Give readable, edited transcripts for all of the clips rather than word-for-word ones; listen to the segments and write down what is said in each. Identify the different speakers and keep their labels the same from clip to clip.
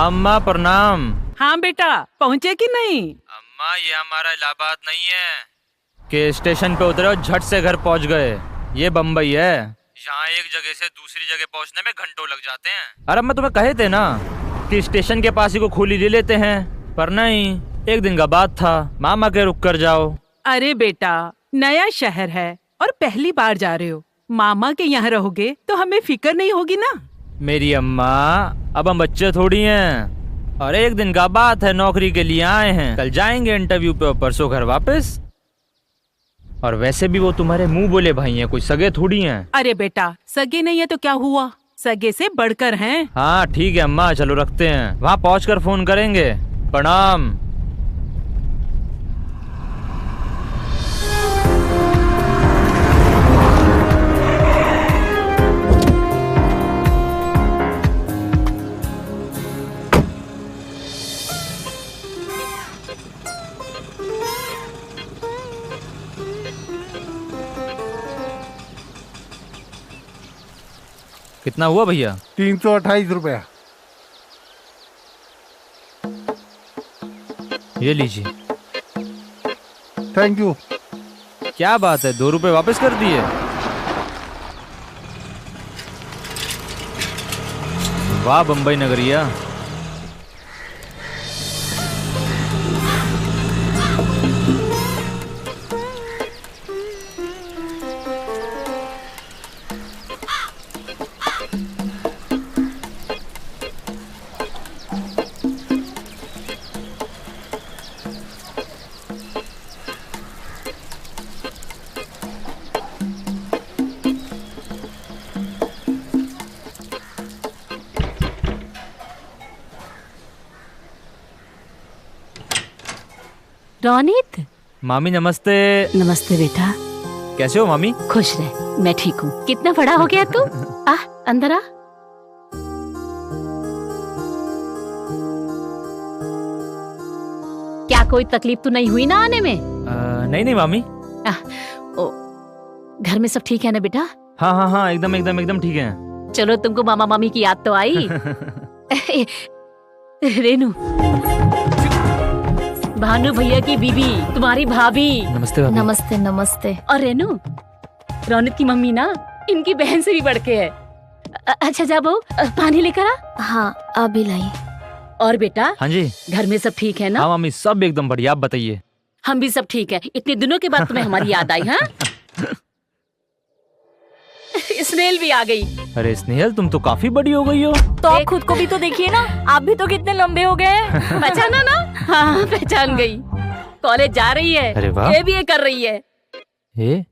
Speaker 1: अम्मा प्रणाम।
Speaker 2: हाँ बेटा, पहुँचे कि नहीं?
Speaker 1: अम्मा ये हमारा इलाहाबाद नहीं है कि स्टेशन पे उतरे और झट से घर पहुंच गए। ये बम्बई है। यहाँ एक जगह से दूसरी जगह पहुंचने में घंटों लग जाते हैं। अरे मैं तुम्हें कहे थे ना कि स्टेशन के पास ही को खोली ले लेते हैं, पर नहीं, एक दिन का बात था। मामा के रुक कर जाओ।
Speaker 2: अरे बेटा, नया शहर है और पहली बार जा रहे हो। मामा के यहाँ रहोगे तो हमें फिक्र नहीं होगी ना।
Speaker 1: मेरी अम्मा, अब हम बच्चे थोड़ी हैं। और एक दिन का बात है, नौकरी के लिए आए हैं, कल जाएंगे इंटरव्यू पे और परसों घर वापस। और वैसे भी वो तुम्हारे मुंह बोले भाई हैं, कोई सगे थोड़ी हैं।
Speaker 2: अरे बेटा, सगे नहीं है तो क्या हुआ, सगे से बढ़कर हैं।
Speaker 1: हाँ ठीक है अम्मा, चलो रखते हैं, वहाँ पहुँचकर फोन करेंगे। प्रणाम। कितना हुआ भैया?
Speaker 3: 328 रुपया।
Speaker 1: ये लीजिए।
Speaker 3: Thank you.
Speaker 1: क्या बात है, 2 रुपए वापस कर दिए? वाह बम्बई नगरिया।
Speaker 4: रोनित।
Speaker 1: मामी नमस्ते।
Speaker 4: नमस्ते बेटा।
Speaker 1: कैसे हो मामी?
Speaker 4: खुश रह, मैं ठीक हूँ। कितना बड़ा हो गया तू। आ, अंदर आ। क्या कोई तकलीफ तो नहीं हुई ना आने में?
Speaker 1: नहीं नहीं मामी।
Speaker 4: घर में सब ठीक है ना बेटा?
Speaker 1: हाँ हाँ हाँ, एकदम एकदम एकदम ठीक है।
Speaker 4: चलो, तुमको मामा मामी की याद तो आई। रेनू, भानु भैया की बीबी, तुम्हारी भाभी।
Speaker 1: नमस्ते भाभी।
Speaker 5: नमस्ते नमस्ते।
Speaker 4: और रेनू, रौनक की मम्मी ना इनकी बहन से भी बढ़ के है। अच्छा जा बहू, पानी लेकर आ।
Speaker 5: हाँ अभी लाई।
Speaker 4: और बेटा?
Speaker 1: हाँ जी।
Speaker 4: घर में सब ठीक है ना?
Speaker 1: हाँ मामी, सब एकदम बढ़िया। आप बताइए।
Speaker 4: हम भी सब ठीक है। इतने दिनों के बाद तुम्हें हमारी याद आई। हाँ। स्नेहल भी आ गई।
Speaker 1: अरे स्नेहल, तुम तो काफी बड़ी हो गई हो।
Speaker 5: तो आप खुद को भी तो देखिए ना, आप भी तो कितने लंबे हो गए।
Speaker 4: पहचाना ना? हाँ पहचान गई। कॉलेज जा रही है।
Speaker 1: अरे वाह।
Speaker 4: एबीए कर रही है।
Speaker 1: ए?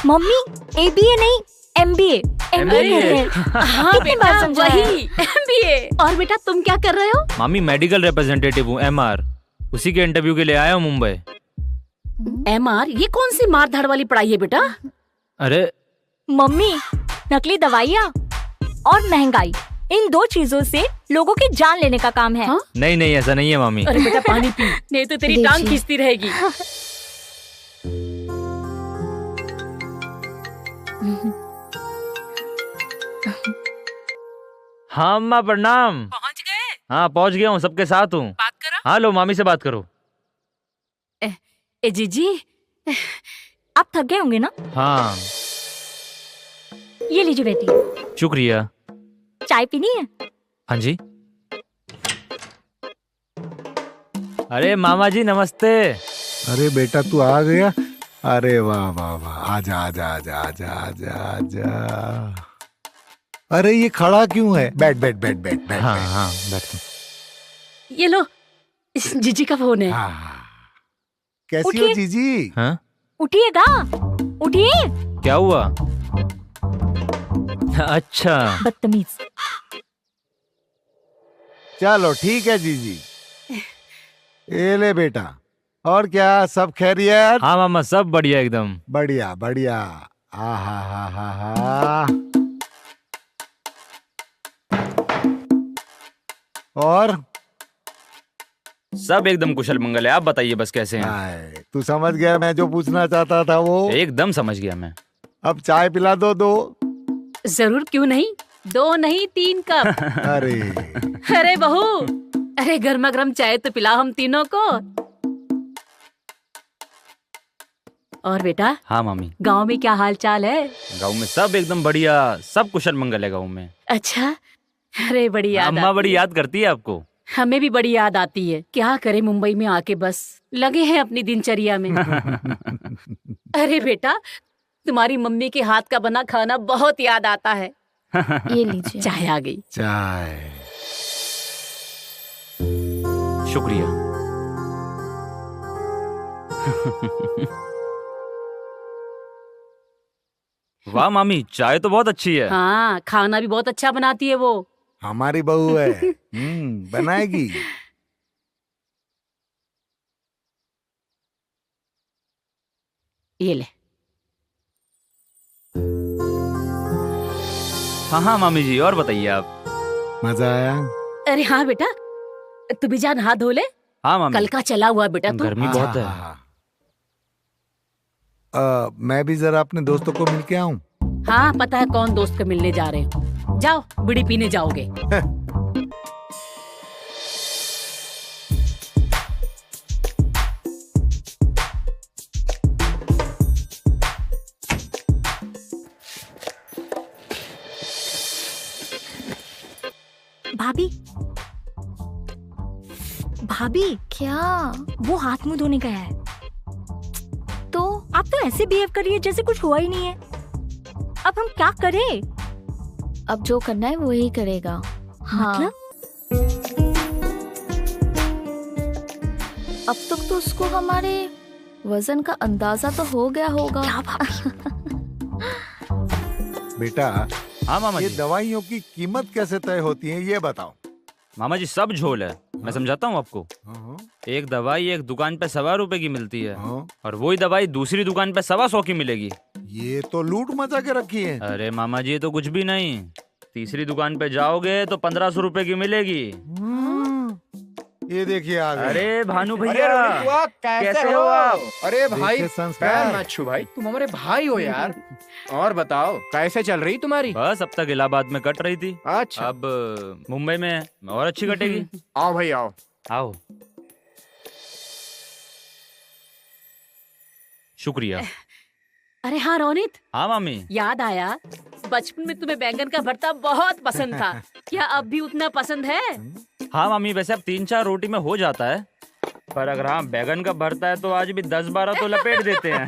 Speaker 5: मम्मी, एबीए नहीं, एमबीए। एमबीए कर रहे हैं।
Speaker 4: हाँ
Speaker 5: कितनी बार
Speaker 4: बेटा,
Speaker 5: समझाया?
Speaker 4: वही एमबीए। और बेटा तुम क्या कर रहे हो?
Speaker 1: मामी मेडिकल रिप्रेजेंटेटिव हूँ, एमआर। उसी के इंटरव्यू के लिए आया हूँ मुंबई।
Speaker 4: एमआर? ये कौन सी मार धाड़ वाली पढ़ाई है बेटा?
Speaker 1: अरे
Speaker 5: मम्मी, नकली दवाइयाँ और महंगाई, इन 2 चीजों से लोगों की जान लेने का काम है।
Speaker 4: हाँ?
Speaker 1: नहीं नहीं, ऐसा नहीं है मामी।
Speaker 4: अरे बेटा पानी पी, नहीं तो तेरी टांग खींचती रहेगी।
Speaker 1: हाँ अम्मा प्रणाम।
Speaker 2: पहुँच गए?
Speaker 1: हाँ पहुँच गया हूँ, सबके साथ हूँ।
Speaker 2: बात करो।
Speaker 1: हाँ लो, मामी से बात करो।
Speaker 4: ए जीजी,
Speaker 5: आप थक गए होंगे ना?
Speaker 1: हाँ।
Speaker 5: ये लीजिए बेटी।
Speaker 1: शुक्रिया।
Speaker 5: चाय पीनी है?
Speaker 1: हाँ जी। अरे मामा जी नमस्ते।
Speaker 3: अरे बेटा तू आ गया। अरे वाह वाह वाह, आजा आजा आजा आजा आजा आजा। अरे ये खड़ा क्यों है? बैठ बैठ बैठ बैठ बैठ।
Speaker 1: हाँ हाँ बैठो।
Speaker 4: ये लो, इस जीजी का फोन है।
Speaker 3: हाँ। कैसी हो
Speaker 5: उठिए।
Speaker 3: जीजी?
Speaker 1: हाँ
Speaker 5: उठिएगा, उठिए।
Speaker 1: क्या हुआ? अच्छा।
Speaker 5: बदतमीज।
Speaker 3: चलो ठीक है जीजी। ये ले बेटा। और क्या, सब खैरियत?
Speaker 1: हाँ मामा, सब बढ़िया एकदम।
Speaker 3: बढ़िया बढ़िया। हा हा हा हा हा। और
Speaker 1: सब एकदम कुशल मंगल है। आप बताइए बस कैसे हैं?
Speaker 3: हाय, तू समझ गया मैं जो पूछना चाहता था वो?
Speaker 1: एकदम समझ गया मैं।
Speaker 3: अब चाय पिला दो।
Speaker 4: जरूर, क्यों नहीं। 2 नहीं 3 कप।
Speaker 3: अरे
Speaker 4: अरे बहू, अरे गर्मा गर्म चाय तो पिलाओ हम तीनों को। और बेटा,
Speaker 1: हाँ मामी।
Speaker 4: गांव में क्या हाल चाल है?
Speaker 1: गाँव में सब एकदम बढ़िया, सब कुशल मंगल है गाँव में।
Speaker 4: अच्छा, अरे बड़ी याद
Speaker 1: अम्मा
Speaker 4: आती
Speaker 1: बड़ी
Speaker 4: है।
Speaker 1: याद करती है आपको।
Speaker 4: हमें भी बड़ी याद आती है। क्या करे, मुंबई में आके बस लगे हैं अपनी दिनचर्या में। अरे बेटा, तुम्हारी मम्मी के हाथ का बना खाना बहुत याद आता है।
Speaker 5: ये लीजिए।
Speaker 4: चाय आ गई।
Speaker 3: चाय।
Speaker 1: शुक्रिया। वाह मामी, चाय तो बहुत अच्छी है।
Speaker 4: हाँ, खाना भी बहुत अच्छा बनाती है वो।
Speaker 3: हमारी बहू है, बनाएगी।
Speaker 4: ये ले।
Speaker 1: हाँ हाँ मामी जी, और बताइए आप।
Speaker 3: मजा आया?
Speaker 4: अरे हाँ बेटा, तू भी जान हाथ धो ले।
Speaker 1: हाँ मामी।
Speaker 4: कल का चला हुआ बेटा तू।
Speaker 1: गर्मी बहुत है।
Speaker 3: मैं भी जरा अपने दोस्तों को मिल के आऊं।
Speaker 4: हाँ, पता है कौन दोस्त को मिलने जा रहे हो। जाओ, बीड़ी पीने जाओगे।
Speaker 5: भाभी, भाभी
Speaker 6: क्या?
Speaker 5: वो हाथ मुंह धोने गया है। तो आप तो ऐसे बिहेव करिए जैसे कुछ हुआ ही नहीं है। अब हम क्या करें?
Speaker 6: अब जो करना है वो ही करेगा। हाँ।
Speaker 5: मतलब?
Speaker 6: अब तक तो उसको हमारे वजन का अंदाजा तो हो गया होगा।
Speaker 5: क्या भाभी?
Speaker 3: बेटा,
Speaker 1: हाँ मामा
Speaker 3: ये
Speaker 1: जी।
Speaker 3: दवाइयों की कीमत कैसे तय होती है, ये बताओ।
Speaker 1: मामा जी, सब झोल है। मैं समझाता हूँ आपको।
Speaker 3: हाँ,
Speaker 1: एक दवाई एक दुकान पे 1.25 रुपए की मिलती है,
Speaker 3: हाँ।
Speaker 1: और वही दवाई दूसरी दुकान पे 125 की मिलेगी।
Speaker 3: ये तो लूट मचा के रखी है।
Speaker 1: अरे मामा जी, ये तो कुछ भी नहीं। तीसरी दुकान पे जाओगे तो 1500 रुपए की मिलेगी।
Speaker 3: ये देखिए आ गए।
Speaker 1: अरे भानु
Speaker 7: अरे
Speaker 1: भैया,
Speaker 7: रोहित बुआ, कैसे हो आप? अरे भाई,
Speaker 3: देखिए संस्कार।
Speaker 7: पैर मत छू भाई, तुम हमारे भाई हो यार। और बताओ, कैसे चल रही तुम्हारी?
Speaker 1: बस अब तक इलाहाबाद में कट रही थी,
Speaker 7: अच्छा,
Speaker 1: अब मुंबई में और अच्छी कटेगी।
Speaker 7: आओ भाई आओ।
Speaker 1: आओ। शुक्रिया।
Speaker 4: अरे हाँ रोनित,
Speaker 1: हाँ मामी।
Speaker 4: याद आया, बचपन में तुम्हें बैंगन का भरता बहुत पसंद था। क्या अब भी उतना पसंद है?
Speaker 1: हाँ मामी, वैसे अब 3-4 रोटी में हो जाता है, पर अगर हाँ बैगन का भरता है तो आज भी 10-12 तो लपेट देते हैं।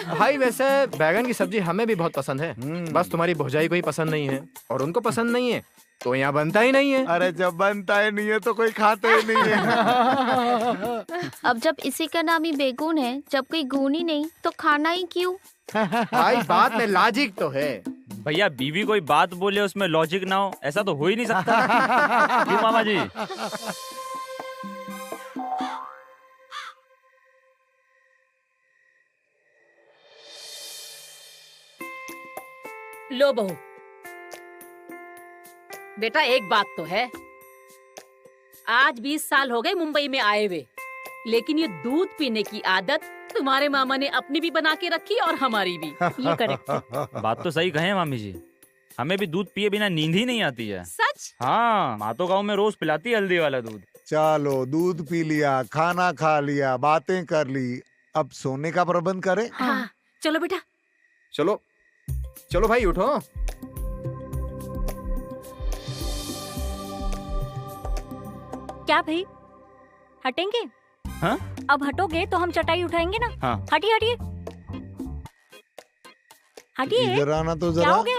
Speaker 7: भाई वैसे बैगन की सब्जी हमें भी बहुत पसंद है, बस तुम्हारी भौजाई को ही पसंद नहीं है, और उनको पसंद नहीं है तो यहाँ बनता ही नहीं है।
Speaker 3: अरे जब बनता ही नहीं है तो कोई खाता ही नहीं है।
Speaker 6: अब जब इसी का नाम ही बेगुन है, जब कोई गुण ही नहीं तो खाना ही क्यों?
Speaker 7: भाई बात में लॉजिक तो है।
Speaker 1: भैया, बीवी कोई बात बोले उसमें लॉजिक ना हो, ऐसा तो हो ही नहीं सकता। क्यों मामा जी?
Speaker 4: लो बहू, बेटा एक बात तो है, आज 20 साल हो गए मुंबई में आए हुए, लेकिन ये दूध पीने की आदत तुम्हारे मामा ने अपनी भी बना के रखी और हमारी भी।
Speaker 5: ये करेक्ट।
Speaker 1: बात तो सही कहे मामी जी, हमें भी दूध पिए बिना नींद ही नहीं आती है।
Speaker 4: सच?
Speaker 1: हाँ, माँ तो गाँव में रोज पिलाती है हल्दी वाला दूध।
Speaker 3: चलो, दूध पी लिया, खाना खा लिया, बातें कर ली, अब सोने का प्रबंध करें।
Speaker 4: हाँ, चलो बेटा।
Speaker 7: चलो चलो भाई उठो।
Speaker 5: क्या भाई, हटेंगे?
Speaker 1: हाँ?
Speaker 5: अब हटोगे तो हम चटाई उठाएंगे ना।
Speaker 1: हाँ।
Speaker 5: हटिए हटिए हटिए।
Speaker 3: इधर आना तो
Speaker 5: क्या
Speaker 3: जरा।
Speaker 5: हो गया?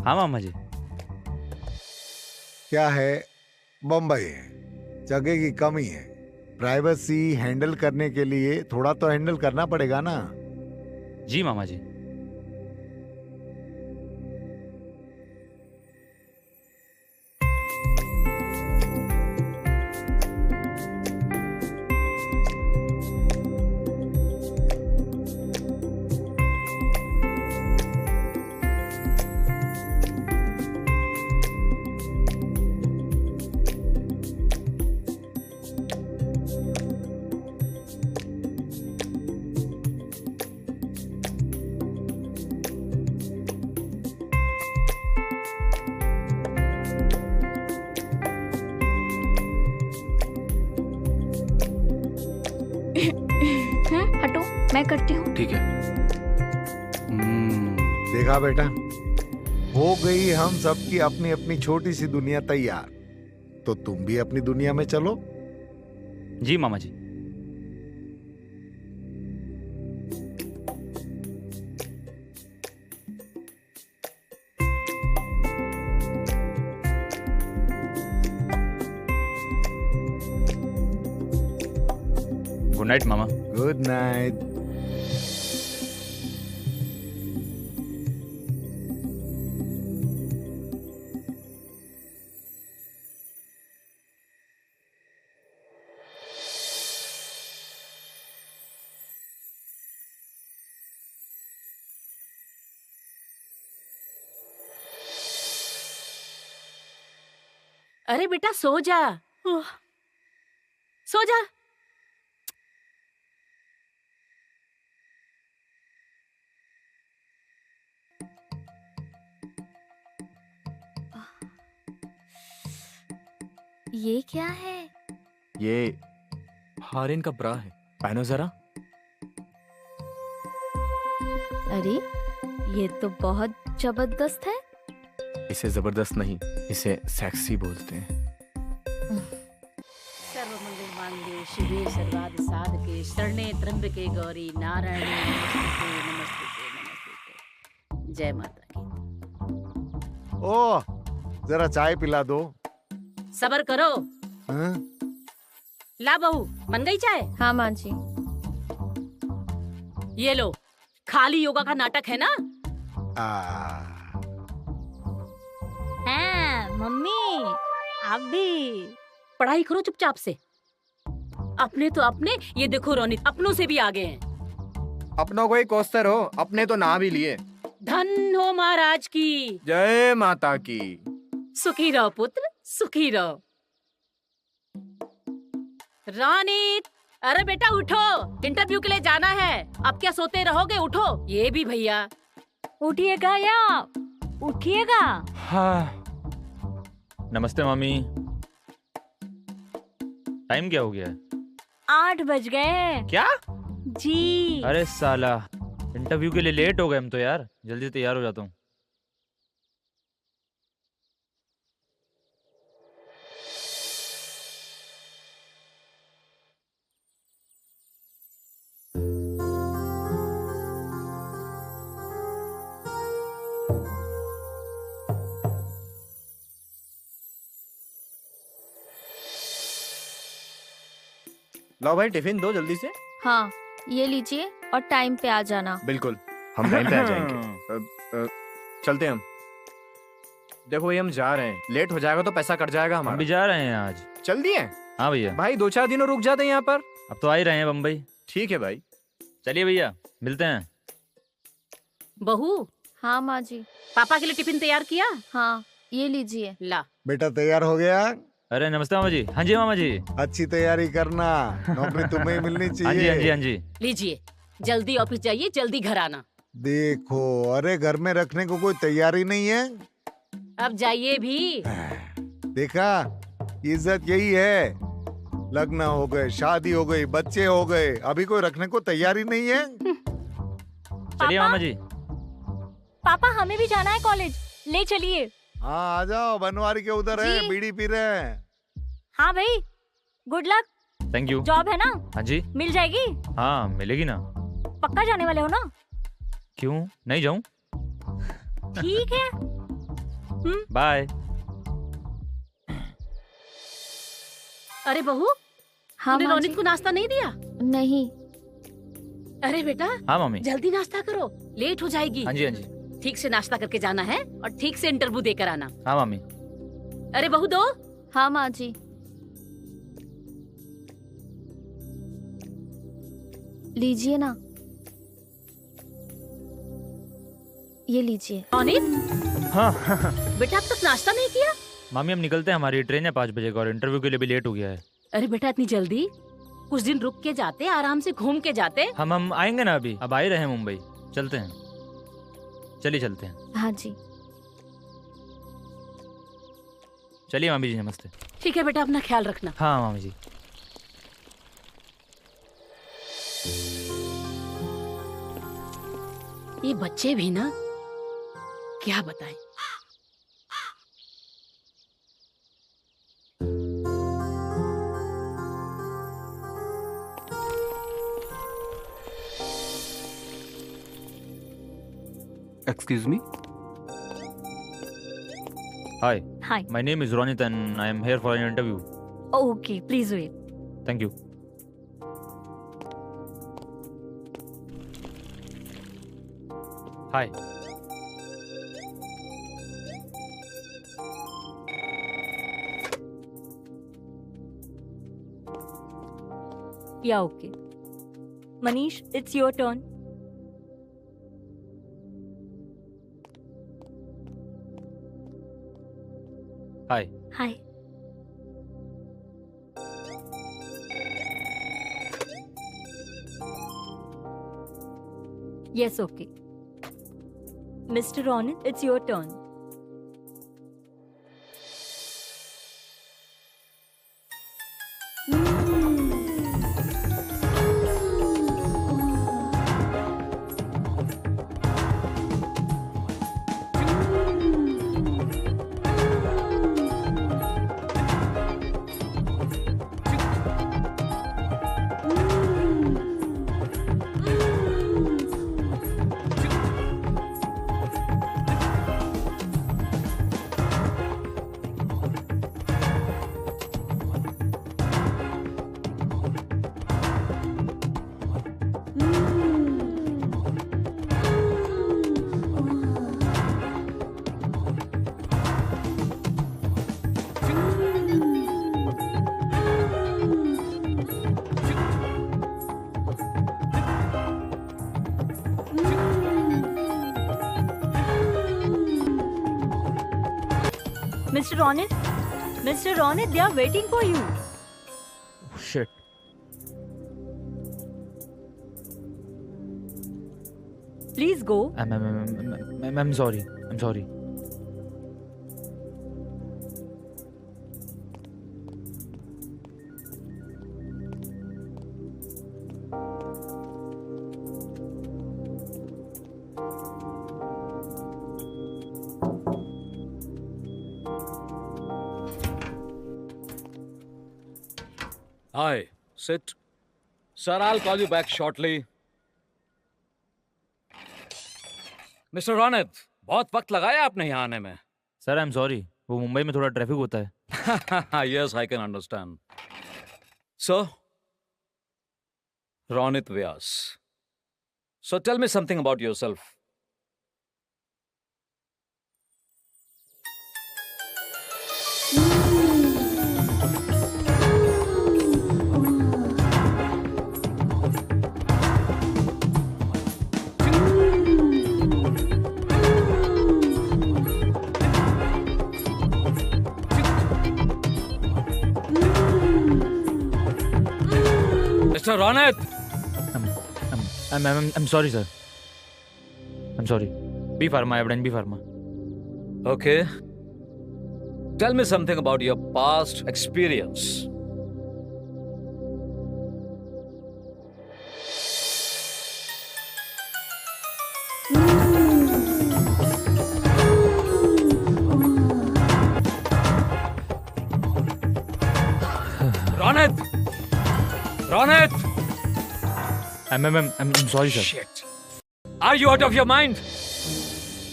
Speaker 1: हाँ मामा जी।
Speaker 3: क्या है, बम्बई है, जगह की कमी है, प्राइवेसी हैंडल करने के लिए थोड़ा तो हैंडल करना पड़ेगा ना।
Speaker 1: जी मामा जी।
Speaker 5: मैं करती हूँ।
Speaker 7: ठीक है।
Speaker 3: देखा बेटा, हो गई हम सबकी अपनी अपनी छोटी सी दुनिया तैयार। तो तुम भी अपनी दुनिया में चलो।
Speaker 1: जी मामा जी। गुड नाइट मामा।
Speaker 3: Good night.
Speaker 4: अरे बेटा सो जा, सो जा।
Speaker 6: ये क्या है?
Speaker 7: ये हारिन का ब्रा है, पहनो जरा।
Speaker 6: अरे ये तो बहुत जबरदस्त है।
Speaker 7: इसे जबरदस्त नहीं, इसे सेक्सी बोलते हैं।
Speaker 4: सर्वमंगल मांगल्ये शिवे सर्वार्थ साधके शरणे त्र्यंबके गौरी नारायणी नमस्ते नमस्ते नमस्ते। जय माता की।
Speaker 3: ओ जरा चाय पिला दो।
Speaker 4: सबर करो।
Speaker 3: हाँ?
Speaker 4: ला बहू, बन गई चाय?
Speaker 6: हाँ माँ जी।
Speaker 4: ये लो, खाली योगा का नाटक है ना?
Speaker 5: हाँ मम्मी, आप भी
Speaker 4: पढ़ाई करो चुपचाप से। अपने तो अपने, ये देखो रोनित अपनों से भी आगे हैं।
Speaker 7: अपनों को ही कोस्तर हो, अपने तो ना भी लिए।
Speaker 4: धन हो महाराज की।
Speaker 7: जय माता की।
Speaker 4: सुखी रहो पुत्र, सुखी रहो। रोनित, अरे बेटा उठो, इंटरव्यू के लिए जाना है। अब क्या सोते रहोगे, उठो। ये भी भैया।
Speaker 5: उठिएगा या उठिएगा।
Speaker 1: हाँ। नमस्ते मामी। टाइम क्या हो गया है?
Speaker 5: 8 बज गए।
Speaker 1: क्या?
Speaker 5: जी।
Speaker 1: अरे साला, इंटरव्यू के लिए लेट हो गए हम तो यार। जल्दी तैयार हो जाता हूँ।
Speaker 7: लो भाई, टिफिन दो जल्दी से।
Speaker 6: हाँ ये लीजिए और टाइम पे आ जाना।
Speaker 7: बिल्कुल, हम टाइम पे आ जाएंगे। चलते हैं हम। देखो ये हम जा रहे हैं, लेट हो जाएगा तो पैसा कट जाएगा
Speaker 1: हम भी
Speaker 7: हमारा।
Speaker 1: जा रहे हैं आज।
Speaker 7: चल दिए
Speaker 1: हाँ भैया।
Speaker 7: भाई, 2-4 दिनों रुक जाते हैं यहाँ पर।
Speaker 1: अब तो आ ही रहे हैं बम्बई।
Speaker 7: ठीक है भाई।
Speaker 1: चलिए भैया, मिलते हैं।
Speaker 4: बहू,
Speaker 6: हाँ माँ जी।
Speaker 4: पापा के लिए टिफिन तैयार किया?
Speaker 6: हाँ ये लीजिए।
Speaker 4: ला।
Speaker 3: बेटा तैयार हो गया?
Speaker 1: अरे नमस्ते मामा जी। हाँ जी मामा जी।
Speaker 3: अच्छी तैयारी करना, नौकरी तुम्हें ही मिलनी
Speaker 1: हाँ जी
Speaker 3: चाहिए।
Speaker 1: हाँ जी हाँ जी।
Speaker 4: लीजिए, जल्दी ऑफिस जाइए, जल्दी घर आना।
Speaker 3: देखो, अरे घर में रखने को कोई तैयारी नहीं है।
Speaker 4: अब जाइए भी।
Speaker 3: देखा, इज्जत यही है। लग्न हो गए, शादी हो गई, बच्चे हो गए, अभी कोई रखने को तैयारी नहीं है।
Speaker 1: चलिए मामा जी।
Speaker 5: पापा हमें भी जाना है कॉलेज, ले चलिए।
Speaker 3: हाँ आ जाओ, बनवारी के उधर है,
Speaker 6: जी।
Speaker 3: बीड़ी पी रहे हैं।
Speaker 5: हाँ भाई, good luck.
Speaker 1: Thank you.
Speaker 5: Job है ना?
Speaker 1: हाँ जी।
Speaker 5: मिल जाएगी?
Speaker 1: हाँ मिलेगी ना।
Speaker 5: पक्का जाने वाले हो ना?
Speaker 1: क्यों नहीं जाऊं?
Speaker 5: ठीक है।
Speaker 1: बाय।
Speaker 4: अरे बहू,
Speaker 6: हाँ
Speaker 4: तूने
Speaker 6: माँ
Speaker 4: रोनित
Speaker 6: जी।
Speaker 4: को नाश्ता नहीं दिया?
Speaker 6: नहीं।
Speaker 4: अरे बेटा,
Speaker 1: हाँ मम्मी।
Speaker 4: जल्दी नाश्ता करो, लेट हो जाएगी।
Speaker 1: हाँ जी हाँ जी।
Speaker 4: ठीक से नाश्ता करके जाना है और ठीक से इंटरव्यू देकर आना।
Speaker 1: हाँ मम्मी।
Speaker 4: अरे बहू दो।
Speaker 6: हाँ माँ जी। लीजिए ना, ये लीजिए।
Speaker 4: रोनित,
Speaker 1: हाँ
Speaker 4: बेटा अब तक नाश्ता नहीं किया?
Speaker 1: मामी हम निकलते हैं, हमारी ट्रेन है 5 बजे का और इंटरव्यू के लिए भी लेट हो गया है।
Speaker 4: अरे बेटा इतनी जल्दी? कुछ दिन रुक के जाते, आराम से घूम के जाते।
Speaker 1: हम आएंगे ना अभी, अब आ ही रहे हैं मुंबई। चलते हैं, चलिए चलते हैं।
Speaker 6: हाँ जी।
Speaker 1: चलिए मामी जी, नमस्ते।
Speaker 4: ठीक है बेटा, अपना ख्याल रखना।
Speaker 1: हाँ मामी जी।
Speaker 4: ये बच्चे भी ना, क्या बताएं।
Speaker 8: Excuse me?
Speaker 1: Hi,
Speaker 5: Hi.
Speaker 1: my name is Ronit and I am here for an interview.
Speaker 5: Okay, please wait.
Speaker 1: Thank you. Hi.
Speaker 5: Yeah, okay. Manish, it's your turn.
Speaker 1: Hi.
Speaker 5: Hi. Yes, okay. Mr. Ronit, it's your turn. Mr. Ronit, they are waiting for you.
Speaker 1: Oh, shit.
Speaker 5: Please go.
Speaker 1: I'm sorry. I'm sorry.
Speaker 9: Hi, sit. Sir, I'll call you back shortly. Mr. Ronit, बहुत वक्त लगाया आपने यहाँ आने में.
Speaker 1: Sir, I'm sorry. वो मुंबई में थोड़ा ट्रैफिक होता है.
Speaker 9: Yes, I can understand. So, Ronit Vyas. So tell me something about yourself. Mr. Ronit!
Speaker 1: I'm sorry, sir. I'm sorry. B Pharma, I've done B Pharma.
Speaker 9: Okay. Tell me something about your past experience. Ronit! Ronit!
Speaker 1: I'm sorry, sir.
Speaker 9: Shit. Are you out of your mind?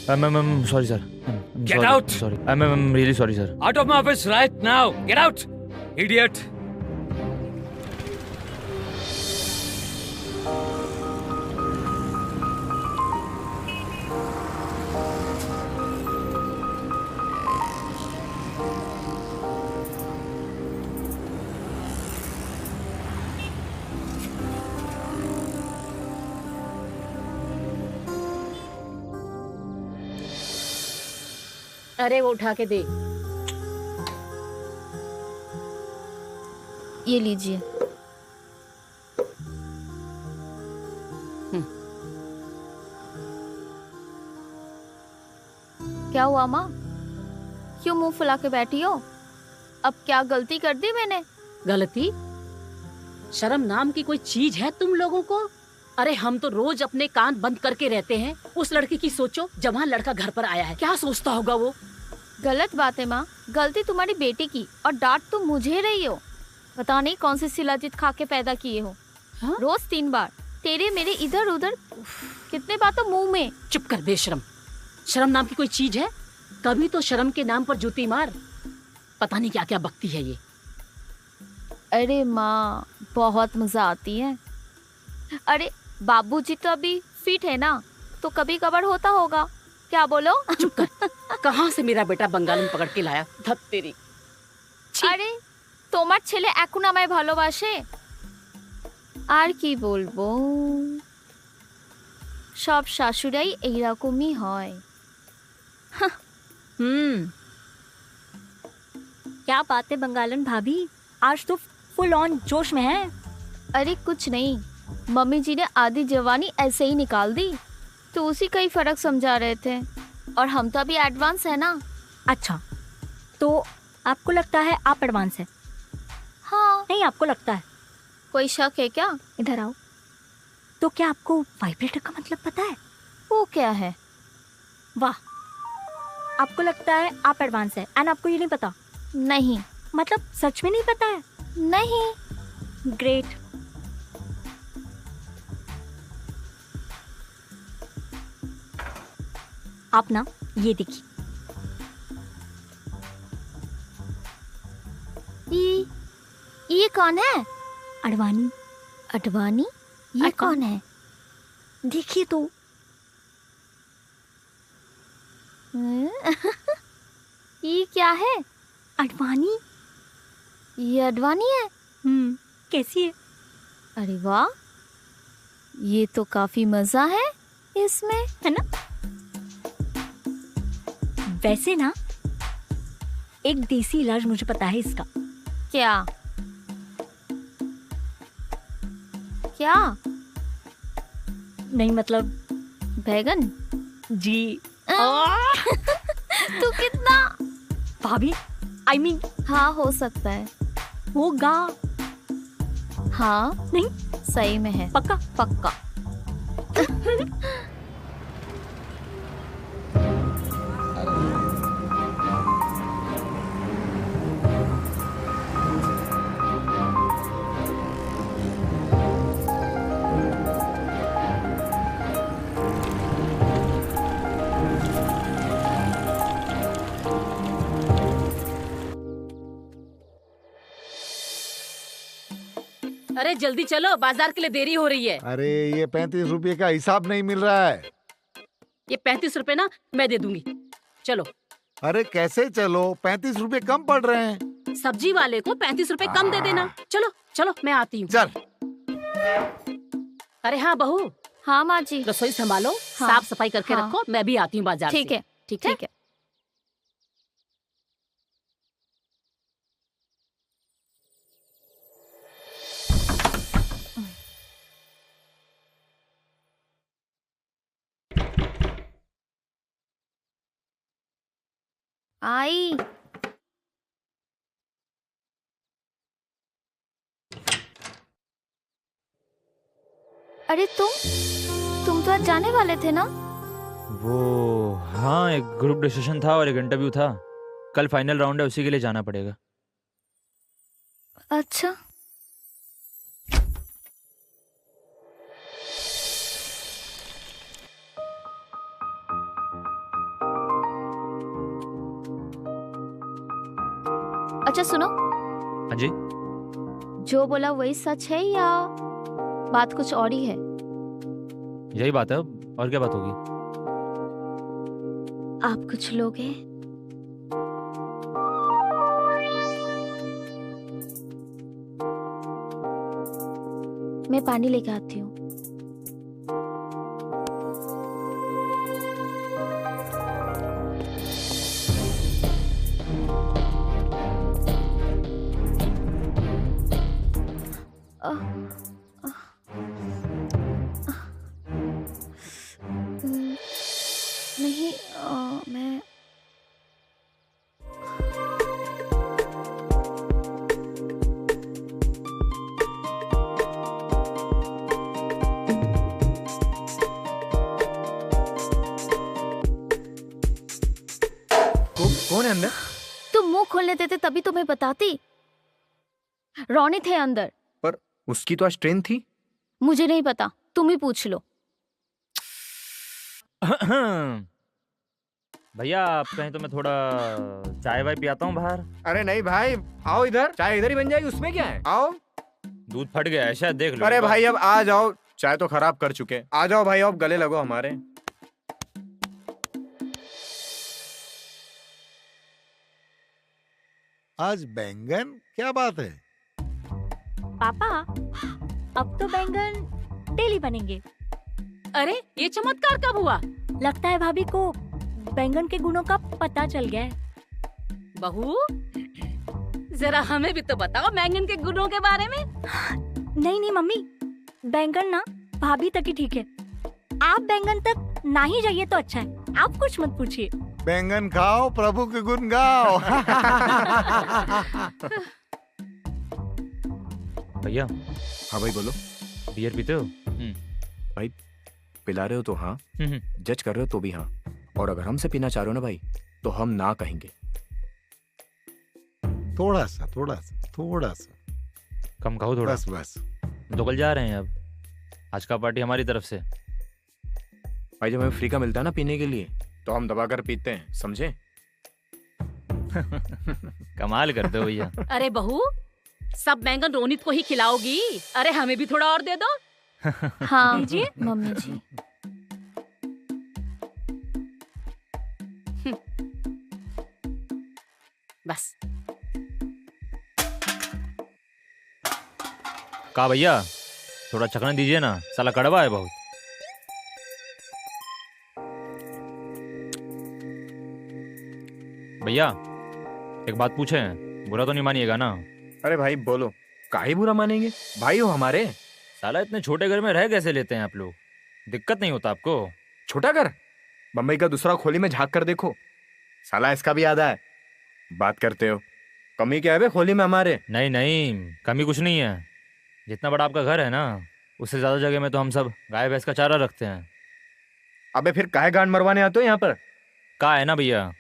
Speaker 1: I'm sorry, sir.
Speaker 9: Get
Speaker 1: sorry.
Speaker 9: out.
Speaker 1: I'm sorry. I'm really sorry, sir.
Speaker 9: Out of my office right now. Get out. Idiot.
Speaker 4: अरे वो उठा के दे.
Speaker 6: ये लीजिए. क्या हुआ माँ? क्यों मुंह फुला के बैठी हो? अब क्या गलती कर दी मैंने?
Speaker 4: गलती? शर्म नाम की कोई चीज है तुम लोगों को? अरे हम तो रोज अपने कान बंद करके रहते हैं। उस लड़के की सोचो, जब वहाँ लड़का घर पर आया है, क्या सोचता होगा वो।
Speaker 6: गलत बात है माँ, गलती तुम्हारी बेटी की और डांट तुम मुझे रही हो। पता नहीं कौन सी शिलाजीत खा के पैदा किए हो।
Speaker 4: हाँ?
Speaker 6: रोज 3 बार तेरे मेरे इधर उधर, कितने बार तो मुंह में।
Speaker 4: चुप कर बेशरम, शर्म नाम की कोई चीज है? कभी तो शर्म के नाम पर जूती मार। पता नहीं क्या क्या बकती है ये।
Speaker 6: अरे माँ बहुत मजा आती है। अरे बाबूजी तो अभी फिट है ना, तो कभी कभार होता होगा। क्या बोलो?
Speaker 4: चुप कर। कहाँ से मेरा बेटा बंगाल में पकड़ के लाया? धत तेरी।
Speaker 6: আরে তোমার ছেলে এখন আমায় ভালোবাসে। আর কি বলবো, সব শাশুড়াই এইরকমই হয়।
Speaker 5: क्या बात है बंगालन भाभी, आज तो फुल ऑन जोश में है।
Speaker 6: अरे कुछ नहीं, मम्मी जी ने आधी जवानी ऐसे ही निकाल दी, तो उसी का ही फर्क समझा रहे थे। और हम तो अभी एडवांस है ना।
Speaker 5: अच्छा, तो आपको लगता है आप एडवांस है?
Speaker 6: हाँ।
Speaker 5: नहीं, आपको लगता है?
Speaker 6: कोई शक है क्या?
Speaker 5: इधर आओ। तो क्या आपको वाइब्रेटर का मतलब पता है?
Speaker 6: वो क्या है?
Speaker 5: वाह, आपको लगता है आप एडवांस है एंड आपको ये नहीं पता?
Speaker 6: नहीं।
Speaker 5: मतलब सच में नहीं पता है?
Speaker 6: नहीं।
Speaker 5: ग्रेट। आप ना ये देखिए,
Speaker 6: ये कौन है?
Speaker 5: अडवाणी।
Speaker 6: अडवाणी? ये कौन है?
Speaker 5: देखिए तो।
Speaker 6: ये क्या है?
Speaker 5: अडवाणी।
Speaker 6: ये अडवाणी है?
Speaker 5: कैसी है?
Speaker 6: अरे वाह, ये तो काफी मजा है इसमें,
Speaker 5: है ना? वैसे ना एक देसी इलाज मुझे पता है इसका।
Speaker 6: क्या? क्या?
Speaker 5: नहीं मतलब
Speaker 6: बैगन
Speaker 5: जी।
Speaker 6: तू कितना
Speaker 5: भाभी, I mean,
Speaker 6: हाँ हो सकता है,
Speaker 5: होगा।
Speaker 6: हाँ
Speaker 5: नहीं
Speaker 6: सही में है,
Speaker 5: पक्का
Speaker 6: पक्का।
Speaker 4: अरे जल्दी चलो, बाजार के लिए देरी हो रही है।
Speaker 3: अरे ये 35 रुपए का हिसाब नहीं मिल रहा है।
Speaker 4: ये 35 रुपए ना मैं दे दूंगी, चलो।
Speaker 3: अरे कैसे चलो, 35 रुपए कम पड़ रहे हैं।
Speaker 4: सब्जी वाले को 35 रुपए कम दे देना। चलो चलो मैं आती हूँ।
Speaker 3: चल।
Speaker 4: अरे हाँ बहू।
Speaker 6: हाँ माँ जी।
Speaker 4: रसोई संभालो,
Speaker 6: हाँ,
Speaker 4: साफ सफाई करके
Speaker 6: हाँ,
Speaker 4: रखो, मैं भी आती हूँ बाजार से।
Speaker 6: ठीक है, ठीक है। आई। अरे तुम तो आज जाने वाले थे ना?
Speaker 1: वो हाँ, एक ग्रुप डिस्कशन था और एक इंटरव्यू था। कल फाइनल राउंड है, उसी के लिए जाना पड़ेगा।
Speaker 6: अच्छा। अच्छा सुनो।
Speaker 1: हाँ जी।
Speaker 6: जो बोला वही सच है या बात कुछ और ही है?
Speaker 1: यही बात है, और क्या बात होगी?
Speaker 6: आप कुछ लोग हैं? मैं पानी लेके आती हूँ। नहीं मैं खोलने देते तभी तुम्हें बताती। रोनी थे अंदर।
Speaker 7: पर उसकी तो आज ट्रेन थी।
Speaker 6: मुझे नहीं पता, तुम ही पूछ लो।
Speaker 1: भैया आप कहें तो मैं थोड़ा चाय वाय पियाता हूँ बाहर।
Speaker 7: अरे नहीं भाई, आओ इधर, चाय इधर ही बन जाएगी, उसमें क्या है, आओ।
Speaker 1: दूध फट गया है शायद, देख लो।
Speaker 7: अरे भाई अब आ जाओ, चाय तो खराब कर चुके। आ जाओ भाई, अब गले लगो हमारे।
Speaker 3: आज बैंगन, क्या बात है?
Speaker 5: पापा अब तो बैंगन डेली बनेंगे।
Speaker 4: अरे ये चमत्कार कब हुआ?
Speaker 5: लगता है भाभी को बैंगन के गुणों का पता चल गया है।
Speaker 4: बहू जरा हमें भी तो बताओ बैंगन के गुणों के बारे में।
Speaker 5: नहीं नहीं मम्मी, बैंगन ना भाभी तक ही ठीक है। आप बैंगन तक ना ही जाइए तो अच्छा है। आप कुछ मत पूछिए।
Speaker 3: बैंगन खाओ, प्रभु के गुण गाओ।
Speaker 1: भैया।
Speaker 7: हाँ भाई बोलो।
Speaker 1: बियर पीते हो?
Speaker 7: भाई पिला रहे हो तो हाँ, जज कर रहे हो तो भी हाँ, और अगर हमसे पीना चाह रहे हो ना भाई तो हम ना कहेंगे।
Speaker 3: थोड़ा सा थोड़ा सा थोड़ा सा
Speaker 1: कम खाओ थोड़ा।
Speaker 3: बस बस।
Speaker 1: दुबल जा रहे हैं अब। आज का पार्टी हमारी तरफ से।
Speaker 7: भाई जब हमें फ्री का मिलता है ना पीने के लिए तो हम दबा कर पीते हैं, समझे?
Speaker 1: कमाल करते हो भैया।
Speaker 4: अरे बहू सब बैंगन रोनित को ही खिलाओगी? अरे हमें भी थोड़ा और दे दो।
Speaker 6: हाँ जी मम्मी जी।
Speaker 4: बस
Speaker 1: कहा भैया थोड़ा चखना दीजिए ना, साला कड़वा है बहुत। भैया एक बात पूछे, बुरा तो नहीं मानिएगा ना?
Speaker 7: अरे भाई बोलो, काहे बुरा मानेंगे, भाई हो हमारे।
Speaker 1: साला इतने छोटे घर में रह कैसे लेते हैं आप लोग? दिक्कत नहीं होता आपको?
Speaker 7: छोटा घर, बम्बई का दूसरा खोली में झांक कर देखो, साला इसका भी आधा है। बात करते हो, कमी क्या है बे खोली में हमारे?
Speaker 1: नहीं नहीं, कमी कुछ नहीं है। जितना बड़ा आपका घर है ना, उससे ज्यादा जगह में तो हम सब गाय भैंस का चारा रखते हैं।
Speaker 7: अबे फिर काहे गांड मरवाने आते हो यहाँ पर?
Speaker 1: कहा है ना भैया,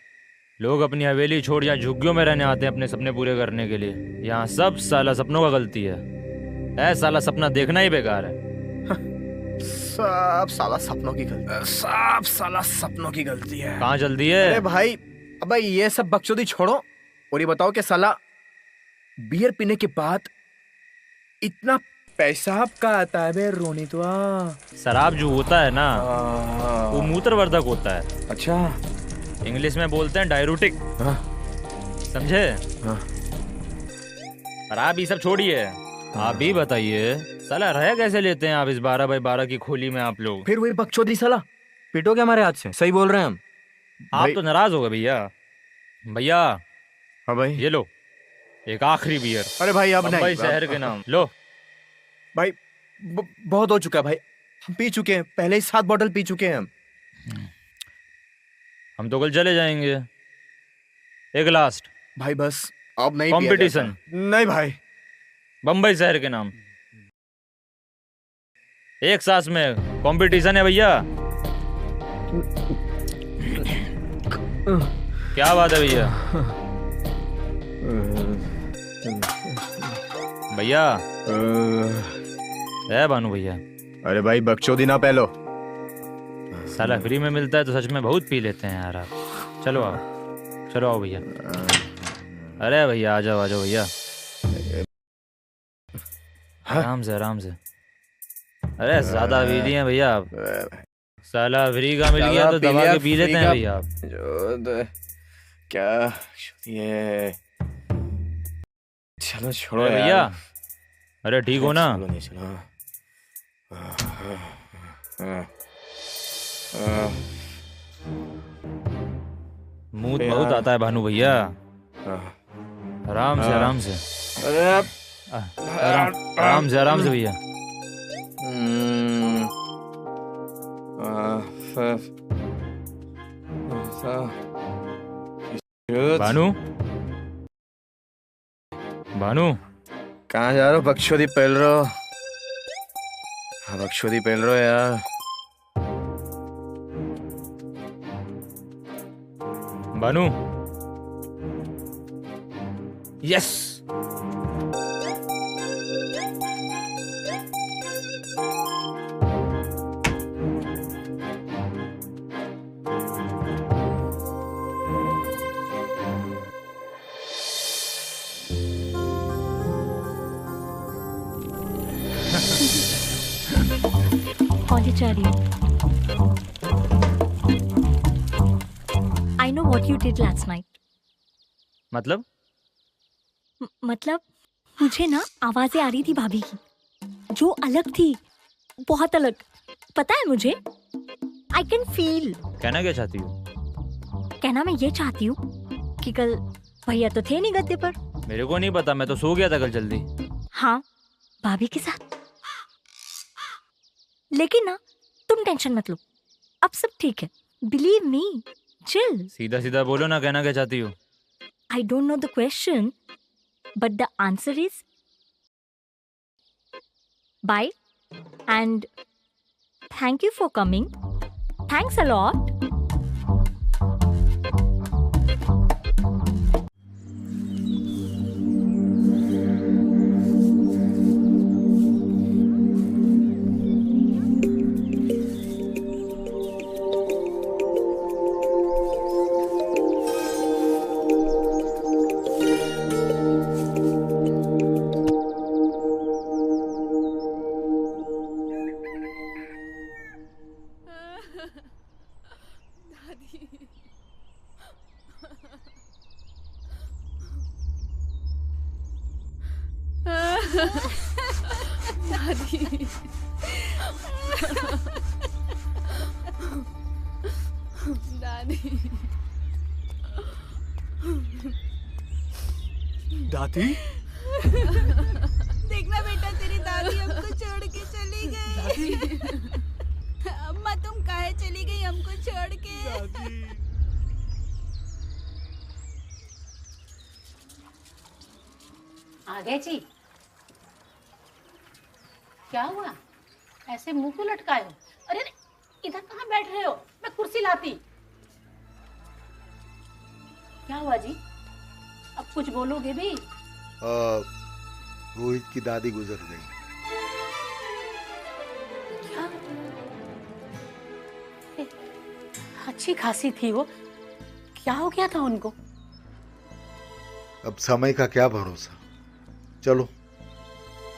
Speaker 1: लोग अपनी हवेली छोड़ या झुग्गियों में रहने आते हैं अपने सपने पूरे करने के लिए। यहाँ सब साला सपनों का गलती है। साला सपना देखना ही बेकार है।
Speaker 7: सब साला सपनों की गलती, सब साला सपनों की गलती है।
Speaker 1: कहाँ जल्दी है?
Speaker 7: अरे भाई अब ये सब बकचोदी छोड़ो और ये बताओ कि साला बियर पीने के बाद इतना पैसा का आता है बे रोनितवा?
Speaker 1: शराब जो होता है ना वो मूत्रवर्धक होता है।
Speaker 7: अच्छा,
Speaker 1: इंग्लिश में बोलते हैं डायरूटिक, समझे? और आप ये सब छोड़िए, आप भी बताइए साला रह कैसे लेते हैं आप इस 12x12 की खोली में आप लोग?
Speaker 7: फिर वही बकचोदी साला पीटोगे हमारे हाथ से, सही बोल रहे हैं हम।
Speaker 1: आप तो नाराज हो गए भैया। भैया
Speaker 7: हाँ भाई
Speaker 1: ये लो एक आखिरी बियर।
Speaker 7: अरे भाई अब नहीं,
Speaker 1: मुंबई शहर के नाम लो
Speaker 7: भाई बहुत हो चुका है भाई, हम पी चुके हैं, पहले ही 7 बॉटल पी चुके हैं
Speaker 1: हम तो कल चले जाएंगे। एक लास्ट
Speaker 7: भाई, बस अब नहीं
Speaker 1: कंपटीशन।
Speaker 7: नहीं भाई,
Speaker 1: बम्बई शहर के नाम एक सांस में कंपटीशन है भैया। क्या बात है भैया? भैया है भानु भैया।
Speaker 7: अरे भाई बकचोदी ना पहलो,
Speaker 1: साला फ्री में मिलता है तो सच में बहुत पी लेते हैं यार आप। चलो आओ, चलो आओ भैया। अरे भैया आ जाओ भैया, आराम से आराम से। अरे ज्यादा पी लिए हैं भैया आप। साला फ्री का मिल गया तो दबा के पी लेते हैं भैया आप।
Speaker 7: जो क्या ये, चलो छोड़ो
Speaker 1: अरे भैया, अरे ठीक हो ना? मूड बहुत आता है भानु भैया। आराम से आराम से, आराम से भैया। भानु भानु
Speaker 7: कहाँ जा रहे हो? बकचोदी पहल रहे हो? हाँ बकचोदी पहल रहे हो यार।
Speaker 1: भानु यस।
Speaker 5: कॉलेज आ रही हूँ। I know what you did last night.
Speaker 1: मतलब?
Speaker 5: मतलब मुझे ना आवाजें आ रही थी भाभी की, जो अलग थी, बहुत अलग। पता है मुझे, I can feel।
Speaker 1: कहना क्या चाहती हो?
Speaker 5: कहना मैं ये चाहती हूँ कि कल भैया तो थे नहीं गद्दे पर।
Speaker 1: मेरे को नहीं पता, मैं तो सो गया था कल जल्दी।
Speaker 5: हाँ, भाभी के साथ। लेकिन ना तुम टेंशन मत लो, अब सब ठीक है। Believe me, chill.
Speaker 1: सीधा सीधा बोलो ना, कहना क्या चाहती हो?
Speaker 5: I don't know the question, but the answer is bye and thank you for coming. Thanks a lot.
Speaker 7: दादी,
Speaker 10: देखना बेटा, तेरी दादी हमको छोड़ के चली गई। अम्मा तुम काहे चली गई हमको छोड़ के?
Speaker 4: आ गए जी? क्या हुआ? ऐसे मुंह को लटकाए हो? अरे अरे, इधर कहाँ बैठ रहे हो? मैं कुर्सी लाती। क्या हुआ जी? अब कुछ बोलोगे भी?
Speaker 3: रोहित की दादी गुजर गई।
Speaker 4: क्या? अच्छी खासी थी वो, क्या हो गया था उनको?
Speaker 3: अब समय का क्या भरोसा। चलो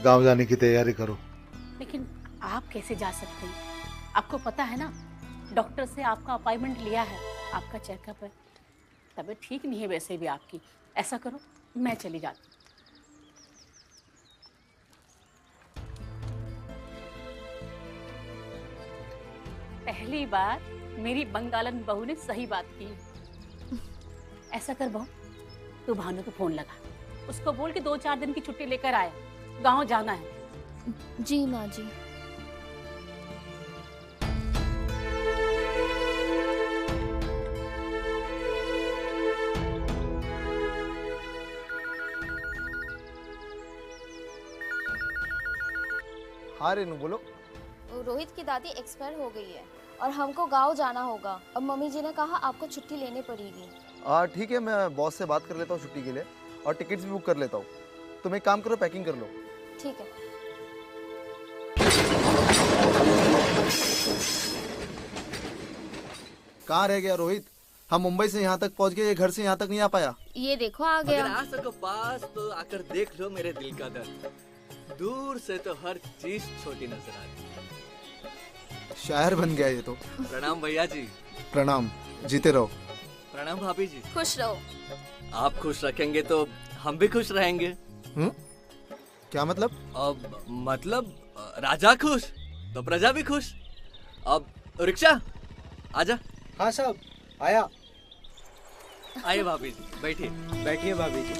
Speaker 3: गांव जाने की तैयारी करो।
Speaker 4: लेकिन आप कैसे जा सकते हैं? आपको पता है ना, डॉक्टर से आपका अपॉइंटमेंट लिया है, आपका चेकअप है। तबीयत ठीक नहीं है वैसे भी आपकी। ऐसा करो, मैं चली जाती। पहली बार मेरी बंगालन बहू ने सही बात की। ऐसा कर बहू, तू भानु को फोन लगा, उसको बोल के 2-4 दिन की छुट्टी लेकर आए, गांव जाना है।
Speaker 6: जी माँ जी।
Speaker 7: हाँ रेनू बोलो।
Speaker 6: रोहित की दादी एक्सपायर हो गई है और हमको गांव जाना होगा। अब मम्मी जी ने कहा आपको छुट्टी लेनी पड़ेगी।
Speaker 11: ठीक है, मैं बॉस से बात कर लेता हूँ छुट्टी के लिए और टिकट्स भी बुक कर लेता हूँ। तुम एक काम करो, पैकिंग कर लो।
Speaker 6: ठीक है।
Speaker 11: कहाँ रह गया रोहित? हम मुंबई से यहाँ तक पहुँच गए, ये घर से यहाँ तक नहीं आ पाया।
Speaker 6: ये देखो आ गया।
Speaker 9: अगर आ सको पास तो आकर देख लो मेरे दिल का दर्द। दूर से तो हर चीज छोटी नजर आती है।
Speaker 11: शायर बन गया ये तो।
Speaker 9: प्रणाम भैया जी।
Speaker 11: प्रणाम, जीते रहो।
Speaker 9: प्रणाम भाभी जी।
Speaker 6: खुश रहो।
Speaker 9: आप खुश रखेंगे तो हम भी खुश रहेंगे।
Speaker 11: क्या मतलब?
Speaker 9: अब मतलब राजा खुश तो प्रजा भी खुश। अब रिक्शा आजा।
Speaker 7: हाँ साहब, आया।
Speaker 9: आइए भाभी जी, बैठिए।
Speaker 7: बैठिए भाभी जी।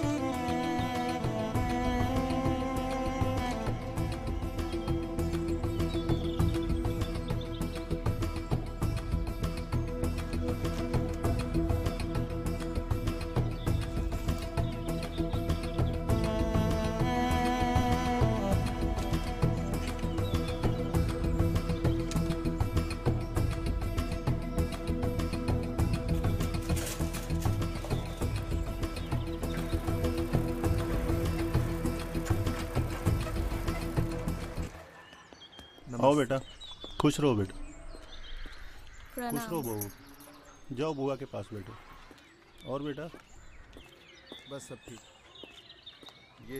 Speaker 12: आओ बेटा, खुश रहो बेटा, खुश रहो बहू। जाओ बुआ के पास बैठो। और बेटा?
Speaker 11: बस सब ठीक।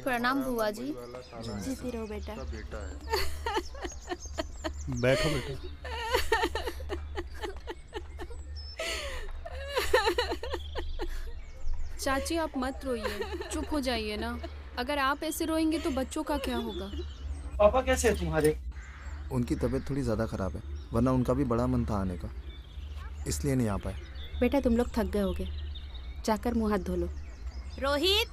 Speaker 6: प्रणाम बुआ जी।
Speaker 10: जीती रहो बेटा।
Speaker 12: बैठो बेटा।
Speaker 13: चाची आप मत रोइए, चुप हो जाइए ना। अगर आप ऐसे रोएंगे तो बच्चों का क्या होगा?
Speaker 14: पापा कैसे हैं तुम्हारे?
Speaker 11: उनकी तबीयत थोड़ी ज़्यादा ख़राब है, वरना उनका भी बड़ा मन था आने का, इसलिए नहीं आ पाए।
Speaker 10: बेटा तुम लोग थक गए होगे, जाकर मुंह हाथ धो लो। रोहित,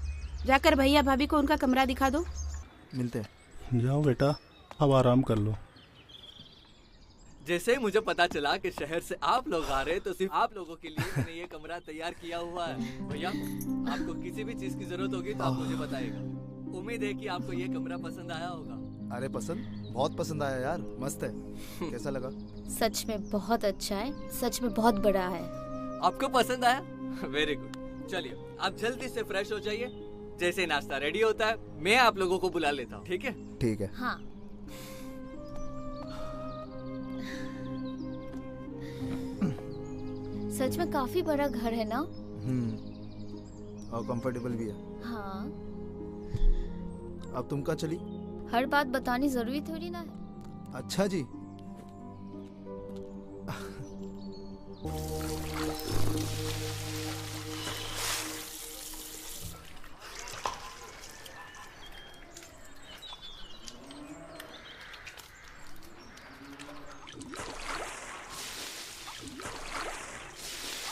Speaker 10: जाकर भैया भाभी को उनका कमरा दिखा दो।
Speaker 11: मिलते हैं।
Speaker 12: जाओ बेटा, अब आराम कर लो।
Speaker 9: जैसे ही मुझे पता चला कि शहर से आप लोग आ रहे हैं तो सिर्फ आप लोगों के लिए मैंने ये कमरा तैयार किया हुआ है। भैया आपको किसी भी चीज की जरूरत होगी तो आप मुझे बताइएगा। उम्मीद है कि आपको ये कमरा पसंद आया होगा।
Speaker 11: अरे पसंद, बहुत पसंद आया यार, मस्त है। कैसा लगा?
Speaker 6: सच में बहुत अच्छा है, सच में बहुत बड़ा है।
Speaker 9: आपको पसंद आया? Very good. चलिए आप जल्दी से फ्रेश हो जाइए, जैसे नाश्ता रेडी होता है मैं आप लोगों को बुला लेता हूँ। ठीक है?
Speaker 11: ठीक है।
Speaker 6: हाँ। सच में काफी बड़ा घर है ना?
Speaker 11: और कंफर्टेबल भी है।
Speaker 6: हाँ।
Speaker 11: अब तुम कहाँ चली?
Speaker 6: हर बात बतानी जरूरी थोड़ी ना है।
Speaker 11: अच्छा जी।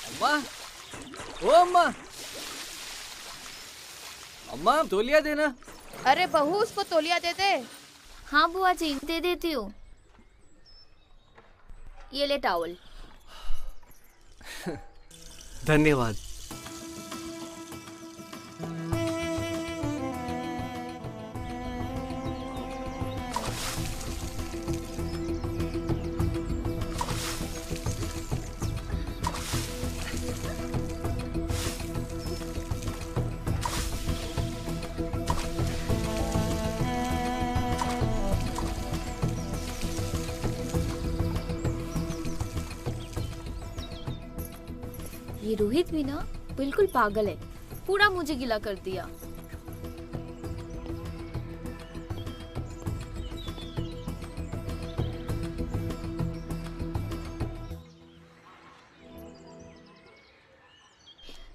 Speaker 9: अम्मा, ओ अम्मा, अम्मा तौलिया देना।
Speaker 6: अरे बहू उसको तौलिया दे दे। हाँ बुआ जी दे देती हूँ। ये ले टॉवल।
Speaker 9: धन्यवाद।
Speaker 6: ये रोहित भी ना बिल्कुल पागल है, पूरा मुझे गिला कर दिया।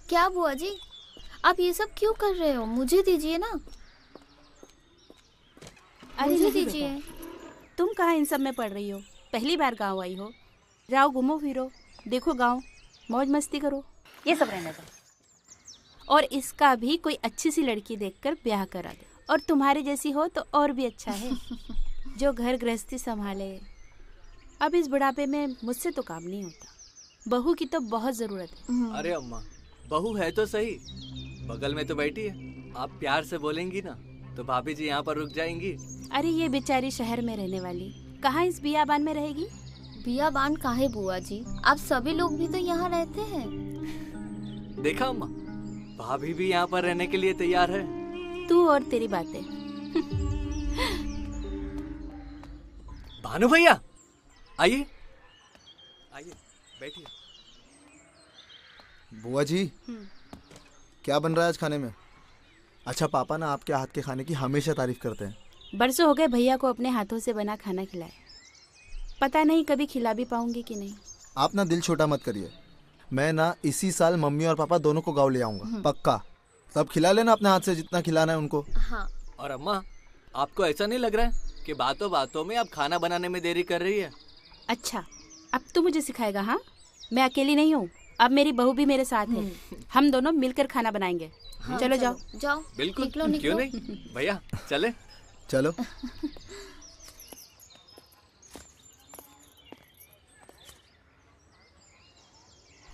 Speaker 6: क्या बुआ जी, आप ये सब क्यों कर रहे हो? मुझे दीजिए ना।
Speaker 10: अरे
Speaker 6: मुझे
Speaker 10: नहीं
Speaker 6: दीजिए।
Speaker 10: बेटा, तुम कहाँ इन सब में पड़ रही हो? पहली बार गाँव आई हो, जाओ घूमो फिरो, देखो गाँव, मौज मस्ती करो। ये सब रहने दो। और इसका भी कोई अच्छी सी लड़की देखकर ब्याह करा दे, और तुम्हारे जैसी हो तो और भी अच्छा है, जो घर गृहस्थी संभाले। अब इस बुढ़ापे में मुझसे तो काम नहीं होता, बहू की तो बहुत जरूरत है।
Speaker 9: अरे अम्मा, बहू है तो सही, बगल में तो बैठी है। आप प्यार से बोलेंगी ना तो भाभी जी यहाँ पर रुक जाएंगी।
Speaker 10: अरे ये बेचारी शहर में रहने वाली कहाँ इस बियाबान में रहेगी?
Speaker 6: बियाबान काहे बुआ जी, आप सभी लोग भी तो यहाँ रहते हैं।
Speaker 9: देखा अम्मा, भाभी भी यहाँ पर रहने के लिए तैयार है।
Speaker 10: तू और तेरी बातें।
Speaker 9: भानु भैया आइए आइए, बैठिए।
Speaker 11: बुआ जी, क्या बन रहा है आज खाने में? अच्छा, पापा ना आपके हाथ के खाने की हमेशा तारीफ करते हैं।
Speaker 10: बरसों हो गए भैया को अपने हाथों से बना खाना खिलाए, पता नहीं कभी खिला भी पाऊंगी कि नहीं।
Speaker 11: आप ना दिल छोटा मत करिए, मैं ना इसी साल मम्मी और पापा दोनों को गाँव ले आऊंगा, पक्का। तब खिला लेना अपने हाथ से जितना खिलाना है उनको।
Speaker 6: हाँ।
Speaker 9: और अम्मा, आपको ऐसा नहीं लग रहा है कि बातों बातों में आप खाना बनाने में देरी कर रही है?
Speaker 10: अच्छा, अब तू मुझे सिखाएगा? हाँ, मैं अकेली नहीं हूँ, अब मेरी बहू भी मेरे साथ है, हम दोनों मिलकर खाना बनाएंगे।
Speaker 6: हाँ,
Speaker 10: चलो जाओ
Speaker 6: जाओ।
Speaker 9: बिल्कुल,
Speaker 6: निकलो,
Speaker 9: क्यों
Speaker 6: निकलो।
Speaker 9: नहीं भैया, चले।
Speaker 11: चलो।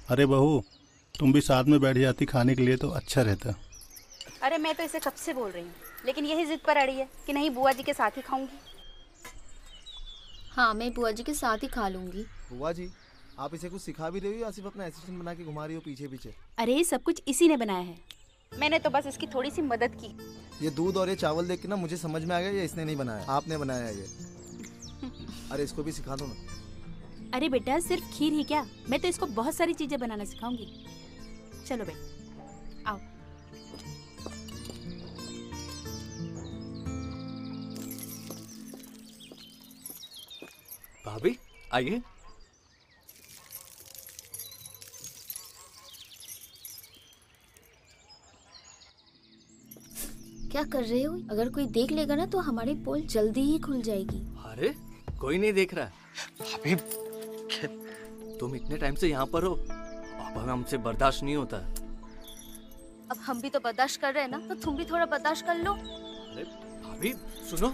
Speaker 12: अरे बहू, तुम भी साथ में बैठ जाती खाने के लिए तो अच्छा रहता।
Speaker 10: अरे मैं तो इसे कब से बोल रही हूँ, लेकिन यही जिद पर अड़ी है कि नहीं बुआ जी के साथ ही खाऊंगी।
Speaker 6: हाँ, मैं बुआ जी के साथ ही खा लूंगी।
Speaker 11: बुआ जी, आप इसे कुछ सिखा भी रही हो या सिर्फ अपना असिस्टेंट बना के घुमा रही हो पीछे पीछे?
Speaker 10: अरे सब कुछ इसी ने बनाया है, मैंने तो बस इसकी थोड़ी सी मदद की।
Speaker 11: ये दूध और ये चावल देख के ना मुझे समझ में आ गया ये इसने नहीं बनाया, आपने बनाया ये। अरे इसको भी सिखा दो ना।
Speaker 10: अरे बेटा सिर्फ खीर ही क्या, मैं तो इसको बहुत सारी चीजें बनाना सिखाऊंगी। चलो बेटा आओ।
Speaker 9: भाभी आइए।
Speaker 6: क्या कर रहे हो? अगर कोई देख लेगा ना तो हमारी पोल जल्दी ही खुल जाएगी।
Speaker 9: अरे कोई नहीं देख रहा। भाभी तुम इतने टाइम से यहाँ पर हो, अब हमें हमसे बर्दाश्त नहीं होता।
Speaker 6: अब हम भी तो बर्दाश्त कर रहे हैं ना, तो तुम भी थोड़ा बर्दाश्त कर लो।
Speaker 9: अरे भाभी सुनो।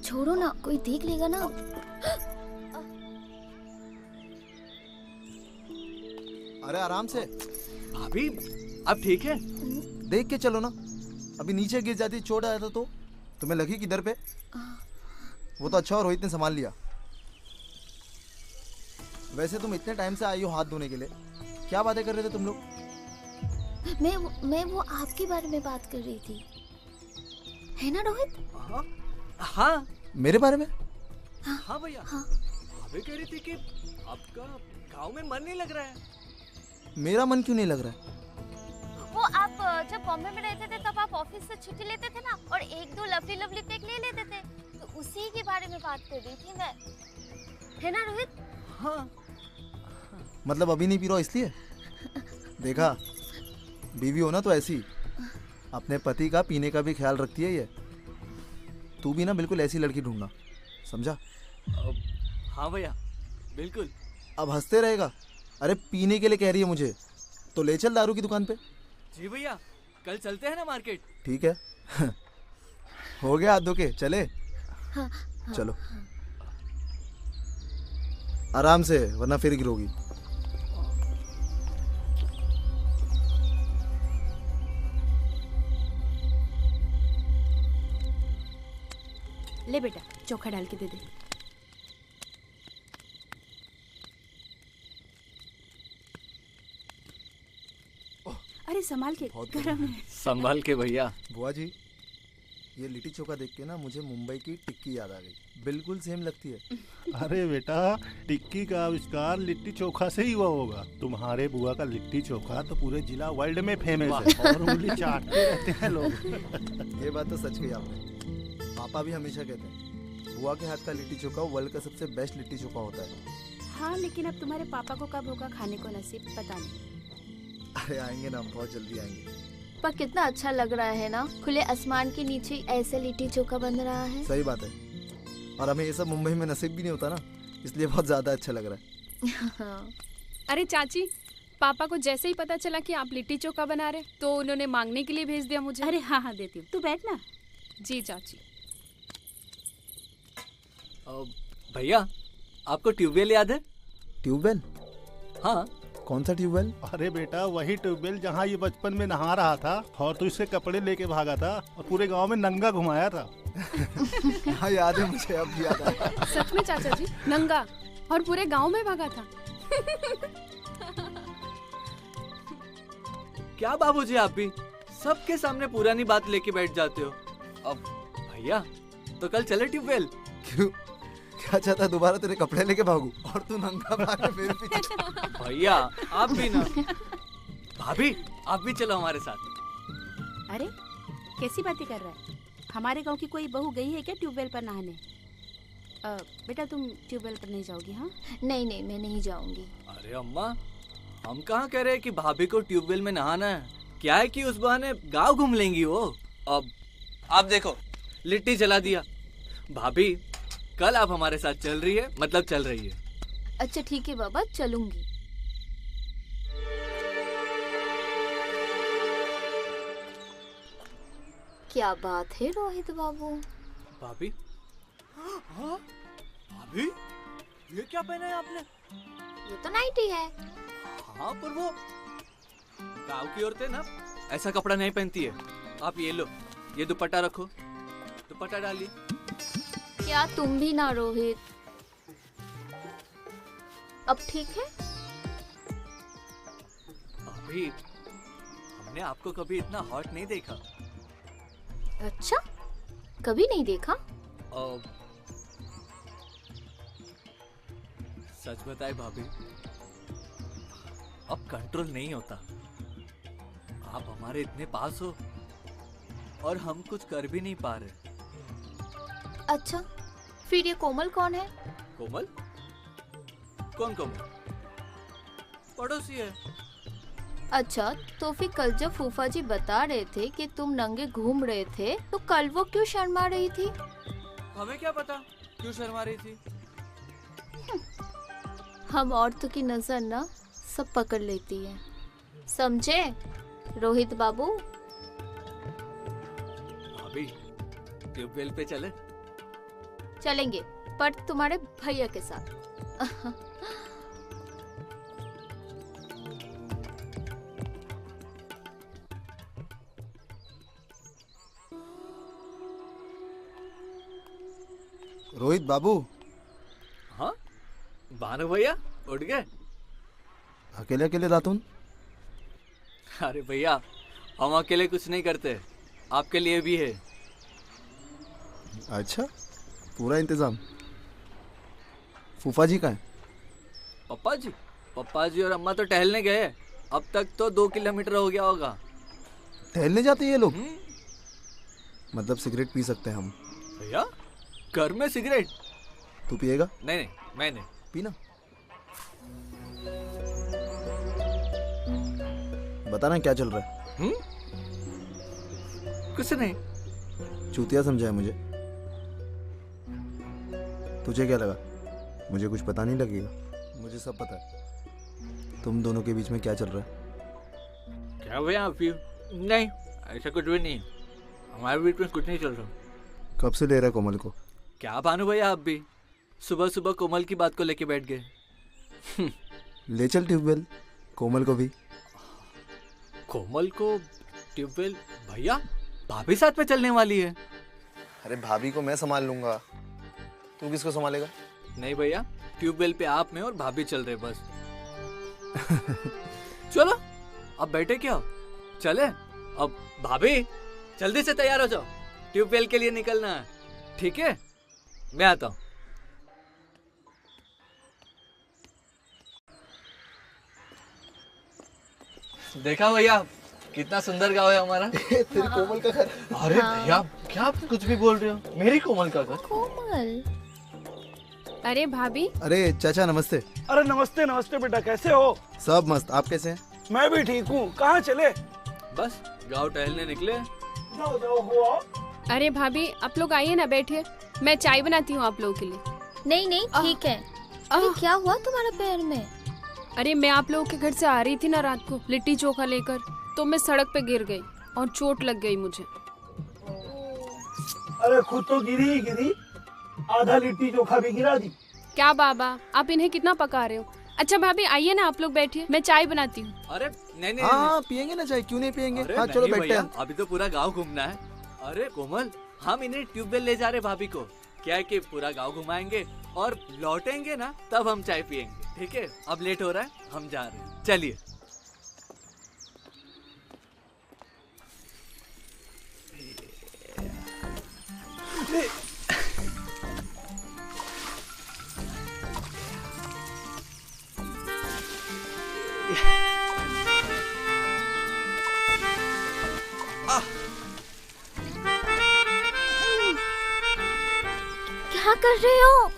Speaker 6: छोड़ो ना, कोई देख लेगा ना।
Speaker 11: अरे आराम से।
Speaker 9: भाभी अब ठीक है?
Speaker 11: देख के चलो ना, अभी नीचे गिर जाती चोट आया था तो तुम्हें लगी किधर पे? वो तो अच्छा और रोहित ने संभाल लिया। वैसे तुम इतने टाइम से आई हो हाथ धोने के लिए, क्या बातें कर रहे थे तुम लोग?
Speaker 6: मैं वो आपके बारे में बात कर रही थी, है ना रोहित?
Speaker 9: हाँ
Speaker 11: मेरे बारे में?
Speaker 9: हाँ भैया।
Speaker 6: हाँ।
Speaker 9: भाभी कह रही थी कि आपका गांव में मन नहीं लग रहा है।
Speaker 11: मेरा मन क्यों नहीं लग रहा है?
Speaker 6: वो आप जब बॉम्बे में रहते थे तब आप ऑफिस से छुट्टी लेते थे ना, और एक दो लवली पिक ले लेते थे, तो उसी के बारे में बात कर रही थी मैं, है ना रोहित?
Speaker 9: हाँ।
Speaker 11: मतलब अभी नहीं पी रहा इसलिए? देखा, बीवी हो ना तो ऐसी अपने पति का पीने का भी ख्याल रखती है ये। तू भी ना बिल्कुल ऐसी लड़की ढूंढना, समझा?
Speaker 9: हाँ भैया बिल्कुल।
Speaker 11: अब हंसते रहेगा? अरे पीने के लिए कह रही है मुझे, तो ले चल दारू की दुकान पे।
Speaker 9: जी भैया, कल चलते हैं ना मार्केट।
Speaker 11: ठीक है। हो गया हाथ धो के चले?
Speaker 6: हाँ,
Speaker 11: चलो आराम से, वरना फिर गिरोगी।
Speaker 10: ले बेटा चोखा डाल के दे दे। अरे संभाल के, गरम है।
Speaker 9: संभाल के भैया।
Speaker 11: बुआ जी, ये लिट्टी चोखा देख के ना मुझे मुंबई की टिक्की याद आ गई, बिल्कुल सेम लगती है।
Speaker 12: अरे बेटा, टिक्की का आविष्कार लिट्टी चोखा से ही हुआ होगा। तुम्हारे बुआ का लिट्टी चोखा तो पूरे जिला वर्ल्ड में फेमस है और उंगली चाटते रहते हैं लोग।
Speaker 11: ये बात तो सच कही आपने। पापा भी हमेशा कहते हैं बुआ के हाथ का लिट्टी चोखा वर्ल्ड का सबसे बेस्ट लिट्टी चोखा होता है।
Speaker 10: हाँ, लेकिन अब तुम्हारे पापा को कब होगा खाने को नसीब, पता नहीं।
Speaker 11: अरे आएंगे ना, बहुत जल्दी आएंगे।
Speaker 6: पर कितना अच्छा लग रहा है ना, खुले आसमान के नीचे ऐसे लिट्टी चोखा बन रहा है।
Speaker 11: सही बात है, और हमें ये सब मुंबई में नसीब भी नहीं होता ना, इसलिए बहुत ज्यादा अच्छा लग रहा है।
Speaker 13: अरे चाची, पापा को जैसे ही पता चला कि आप लिट्टी चोखा बना रहे तो उन्होंने मांगने के लिए भेज दिया मुझे।
Speaker 10: अरे हाँ हाँ देती हूँ, तू बैठ ना।
Speaker 13: जी चाची।
Speaker 9: भैया आपको ट्यूबवेल याद है?
Speaker 11: ट्यूबवेल?
Speaker 9: हाँ।
Speaker 11: कौन सा ट्यूबवेल?
Speaker 12: अरे बेटा वही ट्यूबवेल जहाँ ये बचपन में नहा रहा था और तू इससे कपड़े लेके भागा था और पूरे गांव में नंगा घुमाया था।
Speaker 11: हाँ याद है मुझे, अब याद आया।
Speaker 13: सच में चाचा जी, नंगा और पूरे गांव में भागा था।
Speaker 9: क्या बाबूजी, आप भी सबके सामने पुरानी बात लेके बैठ जाते हो। अब भैया तो कल चले ट्यूबवेल।
Speaker 11: क्यों, क्या चाहता दोबारा तेरे कपड़े लेके भागू और तू नंगा भागे फिर पीछे?
Speaker 9: भैया आप भी ना। भाभी आप भी चलो हमारे साथ।
Speaker 10: अरे कैसी बातें कर रहा है? हमारे गांव की कोई बहू गई है क्या ट्यूबवेल पर नहाने? बेटा तुम ट्यूबवेल पर नहीं जाओगी? हाँ
Speaker 6: नहीं नहीं, मैं नहीं जाऊंगी।
Speaker 9: अरे अम्मा, हम कहाँ कह रहे हैं कि भाभी को ट्यूबवेल में नहाना है। क्या है कि उस बहाने गाँव घूम लेंगी वो। अब आप देखो, लिट्टी जला दिया। भाभी कल आप हमारे साथ चल रही है, मतलब चल रही है।
Speaker 6: अच्छा ठीक है बाबा, चलूंगी। क्या बात है रोहित बाबू।
Speaker 9: भाभी, हाँ? भाभी ये क्या पहना है आपने?
Speaker 6: ये तो नाइटी है।
Speaker 9: हाँ पर वो गाँव की औरतें ना ऐसा कपड़ा नहीं पहनती है। आप ये लो, ये दुपट्टा रखो, दुपट्टा डालिए।
Speaker 6: क्या तुम भी ना रोहित? अब ठीक है?
Speaker 9: भाभी हमने आपको कभी इतना हॉट नहीं देखा।
Speaker 6: अच्छा, कभी नहीं देखा?
Speaker 9: सच बताए भाभी, अब कंट्रोल नहीं होता। आप हमारे इतने पास हो और हम कुछ कर भी नहीं पा रहे।
Speaker 6: अच्छा, फिर ये कोमल कौन है?
Speaker 9: कोमल? कौन कोमल? पड़ोसी है।
Speaker 6: अच्छा, तो फिर कल जब फूफा जी बता रहे थे कि तुम नंगे घूम रहे थे, तो कल वो क्यों शर्मा रही थी?
Speaker 9: हमें क्या पता क्यों शर्मा रही थी।
Speaker 6: हम औरतों की नजर ना सब पकड़ लेती है, समझे रोहित बाबू?
Speaker 9: भाभी, ट्यूबवेल पे चले?
Speaker 6: चलेंगे, पर तुम्हारे भैया के साथ।
Speaker 11: रोहित बाबू।
Speaker 9: हाँ भानु भैया, उठ गए?
Speaker 11: अकेले अकेले दातुन?
Speaker 9: अरे भैया, हम अकेले कुछ नहीं करते, आपके लिए भी है।
Speaker 11: अच्छा, पूरा इंतजाम। फूफा जी का है?
Speaker 9: पप्पा जी और अम्मा तो टहलने गए। अब तक तो 2 किलोमीटर हो गया होगा।
Speaker 11: टहलने जाते ये लोग? मतलब सिगरेट पी सकते हैं हम?
Speaker 9: भैया, घर में सिगरेट?
Speaker 11: तू पिएगा?
Speaker 9: नहीं, मैं नहीं।
Speaker 11: पीना। बता ना क्या चल रहा है?
Speaker 9: कुछ नहीं।
Speaker 11: चूतिया समझा है मुझे? तुझे क्या लगा मुझे कुछ पता नहीं लगेगा? मुझे सब पता है। तुम दोनों के बीच में क्या चल रहा है?
Speaker 9: क्या भैया? नहीं, ऐसा कुछ भी नहीं। हमारे बीच में कुछ नहीं चल रहा।
Speaker 11: कब से ले रहा है कोमल को?
Speaker 9: क्या भानु भैया, आप भी सुबह सुबह कोमल की बात को लेके बैठ गए।
Speaker 11: ले चल ट्यूबवेल कोमल को भी।
Speaker 9: कोमल को ट्यूबवेल? भैया, भाभी साथ में चलने वाली है।
Speaker 11: अरे भाभी को मैं संभाल लूंगा, तू किसको संभालेगा?
Speaker 9: नहीं भैया, ट्यूबवेल पे आप में और भाभी चल रहे बस। चलो, अब बैठे क्या? चले? अब भाभी, जल्दी से तैयार हो जाओ, ट्यूबवेल के लिए निकलना है। ठीक है, मैं आता हूँ। देखा भैया, कितना सुंदर गाँव है हमारा।
Speaker 11: तेरी कोमल का घर।
Speaker 9: अरे भैया, क्या आप कुछ भी बोल रहे हो? मेरी कोमल का घर?
Speaker 6: कोमल?
Speaker 13: अरे भाभी।
Speaker 11: अरे चाचा नमस्ते।
Speaker 14: अरे नमस्ते नमस्ते बेटा, कैसे हो?
Speaker 11: सब मस्त, आप कैसे हैं?
Speaker 14: मैं भी ठीक हूँ। कहाँ चले?
Speaker 9: बस गाँव टहलने निकले।
Speaker 14: जाओ जाओ, हो आओ।
Speaker 13: अरे भाभी, आप लोग आइए ना, बैठिए, मैं चाय बनाती हूँ आप लोगों के लिए।
Speaker 6: नहीं नहीं, ठीक है। अरे क्या हुआ तुम्हारे पैर में?
Speaker 13: अरे मैं आप लोगों के घर से आ रही थी ना रात को लिट्टी चोखा लेकर, तो मैं सड़क पे गिर गई और चोट लग गई मुझे।
Speaker 14: अरे खुद तो गिरी, आधा लिट्टी चोखा भी गिरा दी।
Speaker 13: क्या बाबा, आप इन्हें कितना पका रहे हो? अच्छा भाभी, आइए ना आप लोग बैठिए, मैं चाय बनाती हूँ।
Speaker 9: अरे नहीं नहीं,
Speaker 11: हाँ पियेंगे ना चाय, क्यों नहीं पियेंगे? हाँ
Speaker 9: नहीं
Speaker 11: चलो बैठते हैं।
Speaker 9: अभी तो पूरा गाँव घूमना है। अरे कोमल, हम इन्हें ट्यूबवेल ले जा रहे भाभी को। क्या है कि पूरा गाँव घुमाएंगे और लौटेंगे ना, तब हम चाय पियेंगे। ठीक है, अब लेट हो रहा है, हम जा रहे हैं। चलिए।
Speaker 6: क्या कर रहे हो?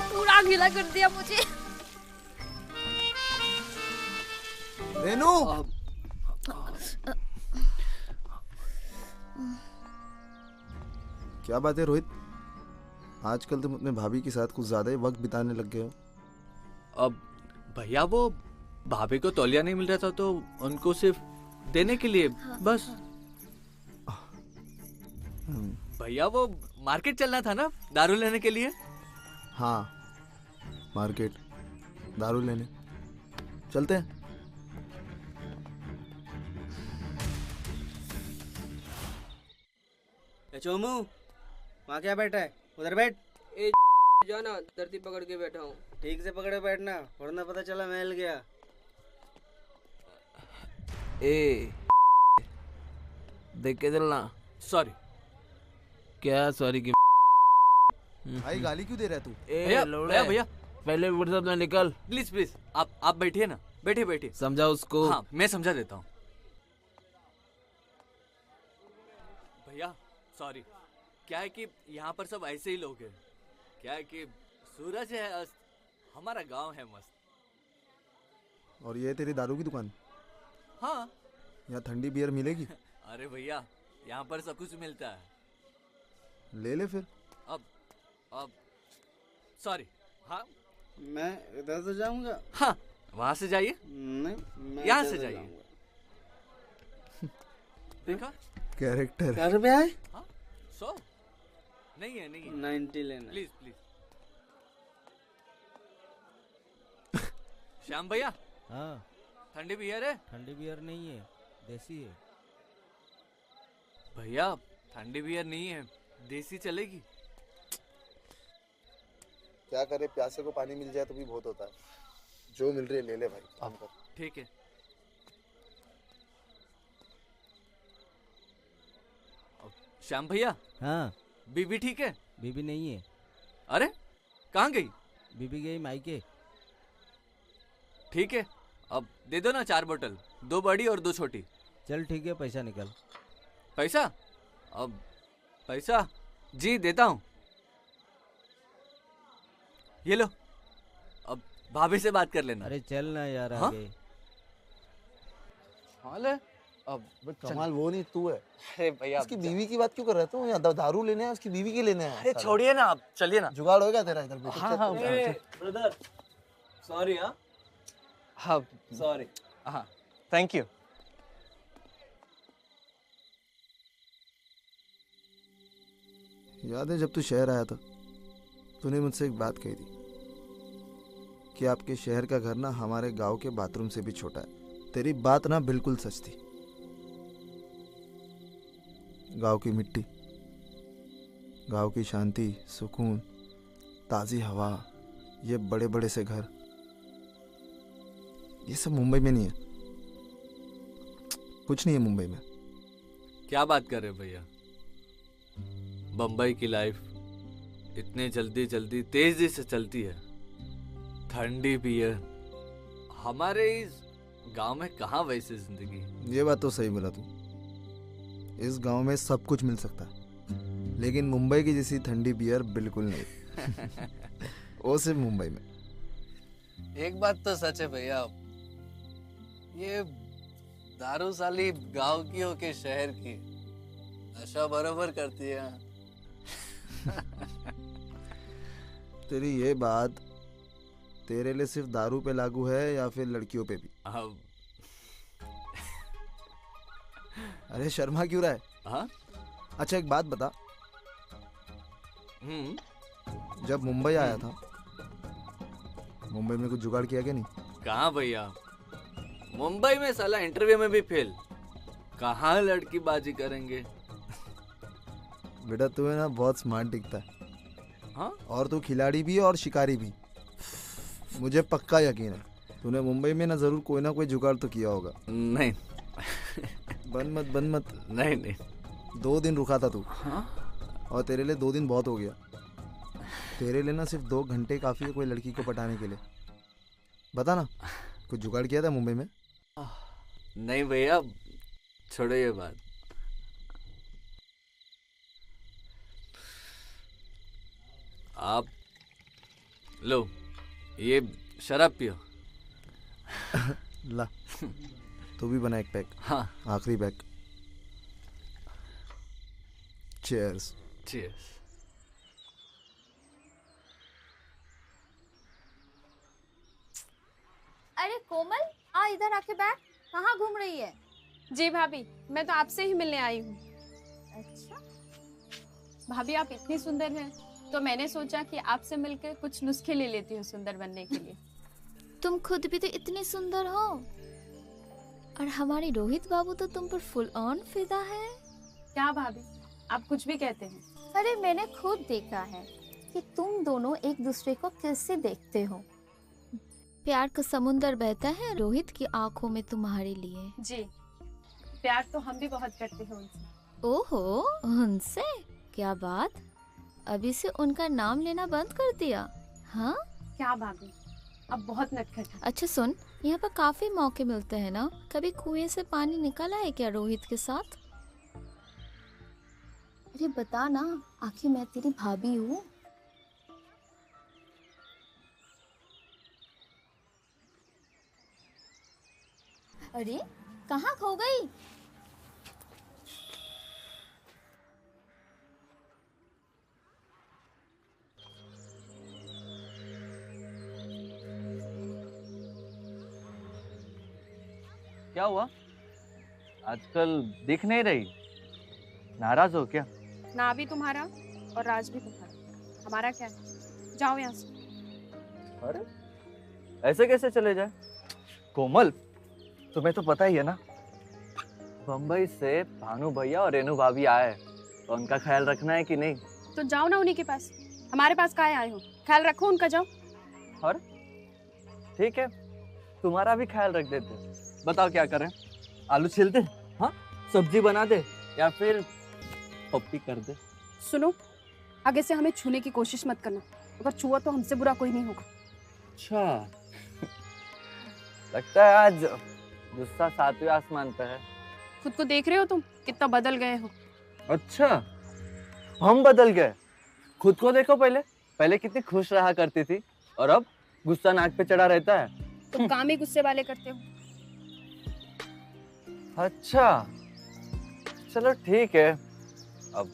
Speaker 6: पूरा गीला कर दिया मुझे।
Speaker 11: रेनू, क्या बात है रोहित? आजकल तुम अपने भाभी के साथ कुछ ज्यादा ही वक्त बिताने लग गए हो।
Speaker 9: अब भैया, वो भाभी को तौलिया नहीं मिल रहा था तो उनको सिर्फ देने के लिए बस। भैया वो मार्केट चलना था ना दारू लेने के लिए।
Speaker 11: हाँ मार्केट दारू लेने चलते हैं।
Speaker 15: चोमू वहाँ क्या बैठा है, उधर बैठ।
Speaker 16: ए जाना, धरती पकड़ के बैठा हूँ।
Speaker 15: ठीक से पकड़े बैठना, वरना पता चला मैं हिल गया।
Speaker 17: ए देख के चलना।
Speaker 9: सॉरी।
Speaker 17: क्या सॉरी की?
Speaker 11: भाई गाली क्यों दे रहा है तू?
Speaker 9: भैया भैया भैया
Speaker 17: पहले व्हाट्सएप में निकल।
Speaker 9: प्लीज प्लीज आप बैठिए ना, बैठिए बैठिए।
Speaker 17: समझा उसको।
Speaker 9: हाँ मैं समझा देता हूँ। भैया सॉरी, क्या है कि यहाँ पर सब ऐसे ही लोग हैं। क्या है कि सूरज है अस्त, हमारा गांव है मस्त।
Speaker 11: और ये तेरी दारू की दुकान?
Speaker 9: हाँ।
Speaker 11: यहाँ ठंडी बियर मिलेगी?
Speaker 9: अरे भैया यहाँ पर सब कुछ मिलता है।
Speaker 11: ले ले फिर।
Speaker 9: अब सॉरी। हाँ
Speaker 15: मैं इधर से जाऊंगा।
Speaker 9: हाँ वहाँ से जाइए।
Speaker 15: नहीं
Speaker 9: यहाँ से जाइए। देखा
Speaker 11: कैरेक्टर।
Speaker 15: क्या रुपया है?
Speaker 9: हाँ 100 नहीं है, नहीं है।
Speaker 15: 90 लेना।
Speaker 9: Please please. श्याम भैया।
Speaker 18: हाँ
Speaker 9: ठंडी बियर है?
Speaker 18: ठंडी बियर नहीं है, देसी है।
Speaker 9: भैया ठंडी बियर नहीं है, देसी चलेगी।
Speaker 11: क्या करे, प्यासे को पानी मिल जाए तो भी बहुत होता है। जो मिल रही है ले ले भाई, काम कर।
Speaker 9: ठीक है। श्याम भैया।
Speaker 18: हाँ
Speaker 9: बीबी ठीक है?
Speaker 18: बीबी नहीं है।
Speaker 9: अरे कहाँ गई?
Speaker 18: बीबी गई मायके।
Speaker 9: ठीक है, अब दे दो ना 4 बोतल, 2 बड़ी और 2 छोटी।
Speaker 18: चल ठीक है, पैसा निकल।
Speaker 9: पैसा? अब पैसा जी देता हूँ। ये लो, अब भाभी से बात कर लेना।
Speaker 18: अरे चल ना यार।
Speaker 9: हाँ?
Speaker 18: आगे
Speaker 9: हाल है अब
Speaker 11: कमाल वो नहीं तू है।
Speaker 15: अरे भैया
Speaker 11: उसकी बीवी की बात क्यों कर रहे हो? यहाँ दारू लेने हैं, उसकी बीवी के लेने हैं।
Speaker 15: अरे छोड़िए ना, आप चलिए ना।
Speaker 11: जुगाड़ होगा तेरा इधर पे।
Speaker 15: हाँ हाँ
Speaker 16: ब्रदर सॉरी। हाँ
Speaker 15: हाँ
Speaker 16: सॉरी।
Speaker 15: हाँ थैंक यू।
Speaker 11: याद है जब तू शहर आया था, तूने मुझसे एक बात कही थी कि आपके शहर का घर ना हमारे गांव के बाथरूम से भी छोटा है। तेरी बात ना बिल्कुल सच थी। गांव की मिट्टी, गांव की शांति, सुकून, ताज़ी हवा, ये बड़े बड़े से घर, ये सब मुंबई में नहीं है। कुछ नहीं है मुंबई में।
Speaker 9: क्या बात कर रहे हो भैया? बम्बई की लाइफ इतने जल्दी जल्दी तेजी से चलती है। ठंडी बियर, हमारे इस गांव में कहाँ वैसी जिंदगी।
Speaker 11: ये बात तो सही बोला तू। इस गांव में सब कुछ मिल सकता है, लेकिन मुंबई की जैसी ठंडी बियर बिल्कुल नहीं। वो सिर्फ मुंबई में।
Speaker 9: एक बात तो सच है भैया, ये दारू साली गांव की हो के शहर की, नशा बरोबर करती है।
Speaker 11: तेरी ये बात तेरे लिए सिर्फ दारू पे लागू है या फिर लड़कियों पे भी? अरे शर्मा क्यों रहा है?
Speaker 9: हाँ?
Speaker 11: अच्छा एक बात बता, जब मुंबई आया था, मुंबई में कुछ जुगाड़ किया क्या नहीं?
Speaker 9: कहाँ भैया, मुंबई में साला इंटरव्यू में भी फेल, कहाँ लड़की बाजी करेंगे।
Speaker 11: बेटा तू है ना बहुत स्मार्ट दिखता है।
Speaker 9: हाँ?
Speaker 11: और तू खिलाड़ी भी और शिकारी भी। मुझे पक्का यकीन है तूने मुंबई में ना जरूर कोई ना कोई जुगाड़ तो किया होगा।
Speaker 9: नहीं।
Speaker 11: बन मत।
Speaker 9: नहीं नहीं।
Speaker 11: 2 दिन रुका था तू।
Speaker 9: हाँ?
Speaker 11: और तेरे लिए 2 दिन बहुत हो गया। तेरे लिए ना सिर्फ 2 घंटे काफी है कोई लड़की को पटाने के लिए। बता ना, कुछ जुगाड़ किया था मुंबई में?
Speaker 9: नहीं भैया, छोड़ो ये बात। आप लो ये शराब पियो।
Speaker 11: ला तू भी बना एक पैक।
Speaker 9: हाँ
Speaker 11: आखिरी पैक। चीयर्स।
Speaker 9: चीयर्स।
Speaker 6: अरे कोमल, आ इधर आके बैठ। कहाँ घूम रही है?
Speaker 13: जी भाभी, मैं तो आपसे ही मिलने आई हूँ।
Speaker 6: अच्छा,
Speaker 13: भाभी आप इतनी सुंदर हैं तो मैंने सोचा कि आपसे मिलकर कुछ नुस्खे ले लेती हूँ सुंदर बनने के लिए।
Speaker 6: तुम खुद भी तो इतने सुंदर हो और हमारे रोहित बाबू तो तुम पर फुल ऑन फिदा है।
Speaker 13: क्या भाभी आप कुछ भी कहते हैं।
Speaker 6: अरे मैंने खुद देखा है कि तुम दोनों एक दूसरे को कैसे देखते हो। प्यार का समुंदर बहता है रोहित की आंखों में तुम्हारे लिए।
Speaker 13: जी प्यार तो हम भी बहुत करते हैं उनसे।
Speaker 6: ओहो उनसे क्या बात, अभी से उनका नाम लेना बंद कर दिया? हाँ
Speaker 13: क्या भाभी अब बहुत नटखट है।
Speaker 6: अच्छा सुन, यहाँ पर काफी मौके मिलते हैं ना, कभी कुएं से पानी निकाला है क्या रोहित के साथ? अरे बता ना, आखिर मैं तेरी भाभी हूँ। अरे कहाँ खो गई?
Speaker 1: क्या हुआ? आजकल दिख नहीं रही, नाराज हो क्या?
Speaker 13: ना भी तुम्हारा और राज भी तुम्हारा, हमारा क्या है? जाओ यहाँ से।
Speaker 1: अरे ऐसे कैसे चले जाए? कोमल तुम्हें तो पता ही है ना, बम्बई से भानु भैया और रेनू भाभी आए, तो उनका ख्याल रखना है कि नहीं?
Speaker 13: तो जाओ ना उन्हीं के पास, हमारे पास काहे आए हो? ख्याल रखो उनका, जाओ।
Speaker 1: और ठीक है, तुम्हारा भी ख्याल रख देते। बताओ क्या करें? आलू छील दे, हाँ सब्जी बना दे, या फिर पप्पी कर दे?
Speaker 13: सुनो, आगे से हमें छूने की कोशिश मत करना, अगर छुआ तो हमसे बुरा कोई नहीं होगा।
Speaker 1: अच्छा लगता है आज गुस्सा सातवें आसमान पे है।
Speaker 13: खुद को देख रहे हो तुम कितना बदल गए हो।
Speaker 1: अच्छा हम बदल गए? खुद को देखो, पहले पहले कितनी खुश रहा करती थी और अब गुस्सा नाक पे चढ़ा रहता है।
Speaker 13: तुम काम ही गुस्से वाले करते हो।
Speaker 1: अच्छा चलो ठीक है, अब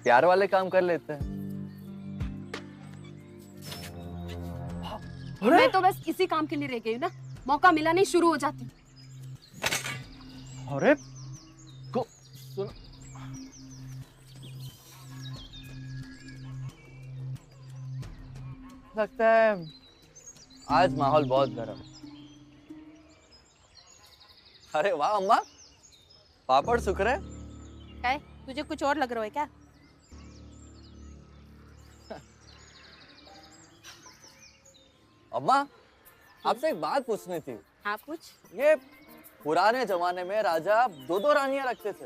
Speaker 1: प्यार वाले काम कर लेते हैं।
Speaker 13: मैं तो बस इसी काम के लिए रह गई हूँ ना, मौका मिला नहीं शुरू हो जाती।
Speaker 1: अरे को सुनो, लगता है आज माहौल बहुत गर्म। अरे वाह अम्मा, पापड़ सूख रहे।
Speaker 10: क्या है? तुझे कुछ और लग रहा है क्या?
Speaker 1: अम्मा आपसे एक बात पूछनी थी।
Speaker 10: हाँ पूछ।
Speaker 1: ये पुराने जमाने में राजा दो दो रानियां रखते थे।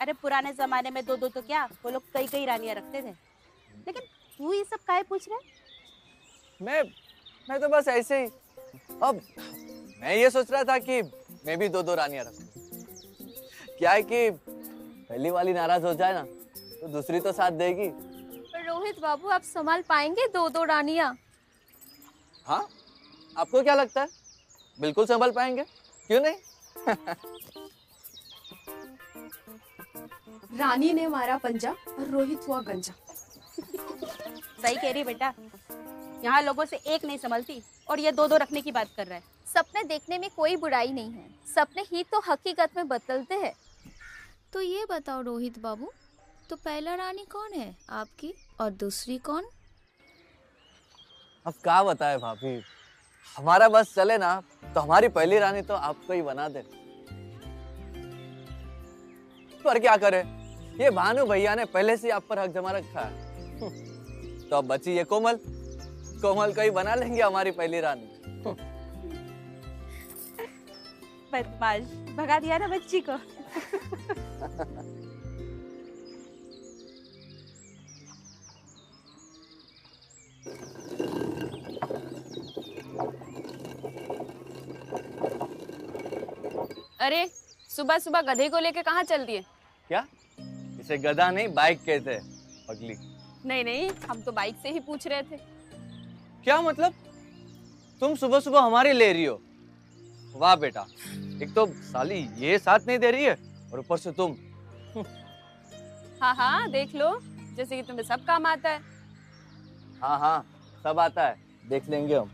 Speaker 10: अरे पुराने जमाने में दो दो तो क्या, वो लोग कई कई रानियां रखते थे। लेकिन तू ये सब काहे पूछ रहा है?
Speaker 1: मैं तो बस ऐसे ही, अब मैं ये सोच रहा था कि मैं भी दो दो रानियां रखूं। क्या है कि पहली वाली नाराज हो जाए ना तो दूसरी तो साथ देगी।
Speaker 6: रोहित बाबू आप संभाल पाएंगे दो दो रानियां?
Speaker 1: हाँ आपको क्या लगता है, बिल्कुल संभाल पाएंगे, क्यों नहीं?
Speaker 13: रानी ने मारा पंजा और रोहित हुआ गंजा।
Speaker 10: सही कह रही बेटा, यहाँ लोगों से एक नहीं संभलती और ये दो दो रखने की बात कर रहा है।
Speaker 6: सपने देखने में कोई बुराई नहीं है, सपने ही तो हकीकत में बदलते हैं। तो ये बताओ रोहित बाबू, तो पहला रानी कौन है आपकी और दूसरी कौन?
Speaker 1: अब क्या बताए भाभी, हमारा बस चले ना तो हमारी पहली रानी तो आपको ही बना दे। पर क्या करे, ये भानु भैया ने पहले से आप पर हक जमा रखा है। तो अब बची ये कोमल, कोमल को ही बना लेंगे हमारी पहली रानी।
Speaker 10: बदमाश, भगा दिया ना बच्ची को।
Speaker 13: अरे सुबह सुबह गधे को लेके कहाँ चल दिए?
Speaker 1: क्या इसे गधा नहीं बाइक कहते हैं पगली।
Speaker 13: नहीं नहीं, हम तो बाइक से ही पूछ रहे थे।
Speaker 1: क्या मतलब, तुम सुबह सुबह हमारी ले रही हो? वाह बेटा, एक तो साली ये साथ नहीं दे रही है और ऊपर से तुम।
Speaker 13: हाँ हाँ देख लो, जैसे कि तुम्हें सब काम आता है।
Speaker 1: हाँ हाँ सब आता है, देख लेंगे हम।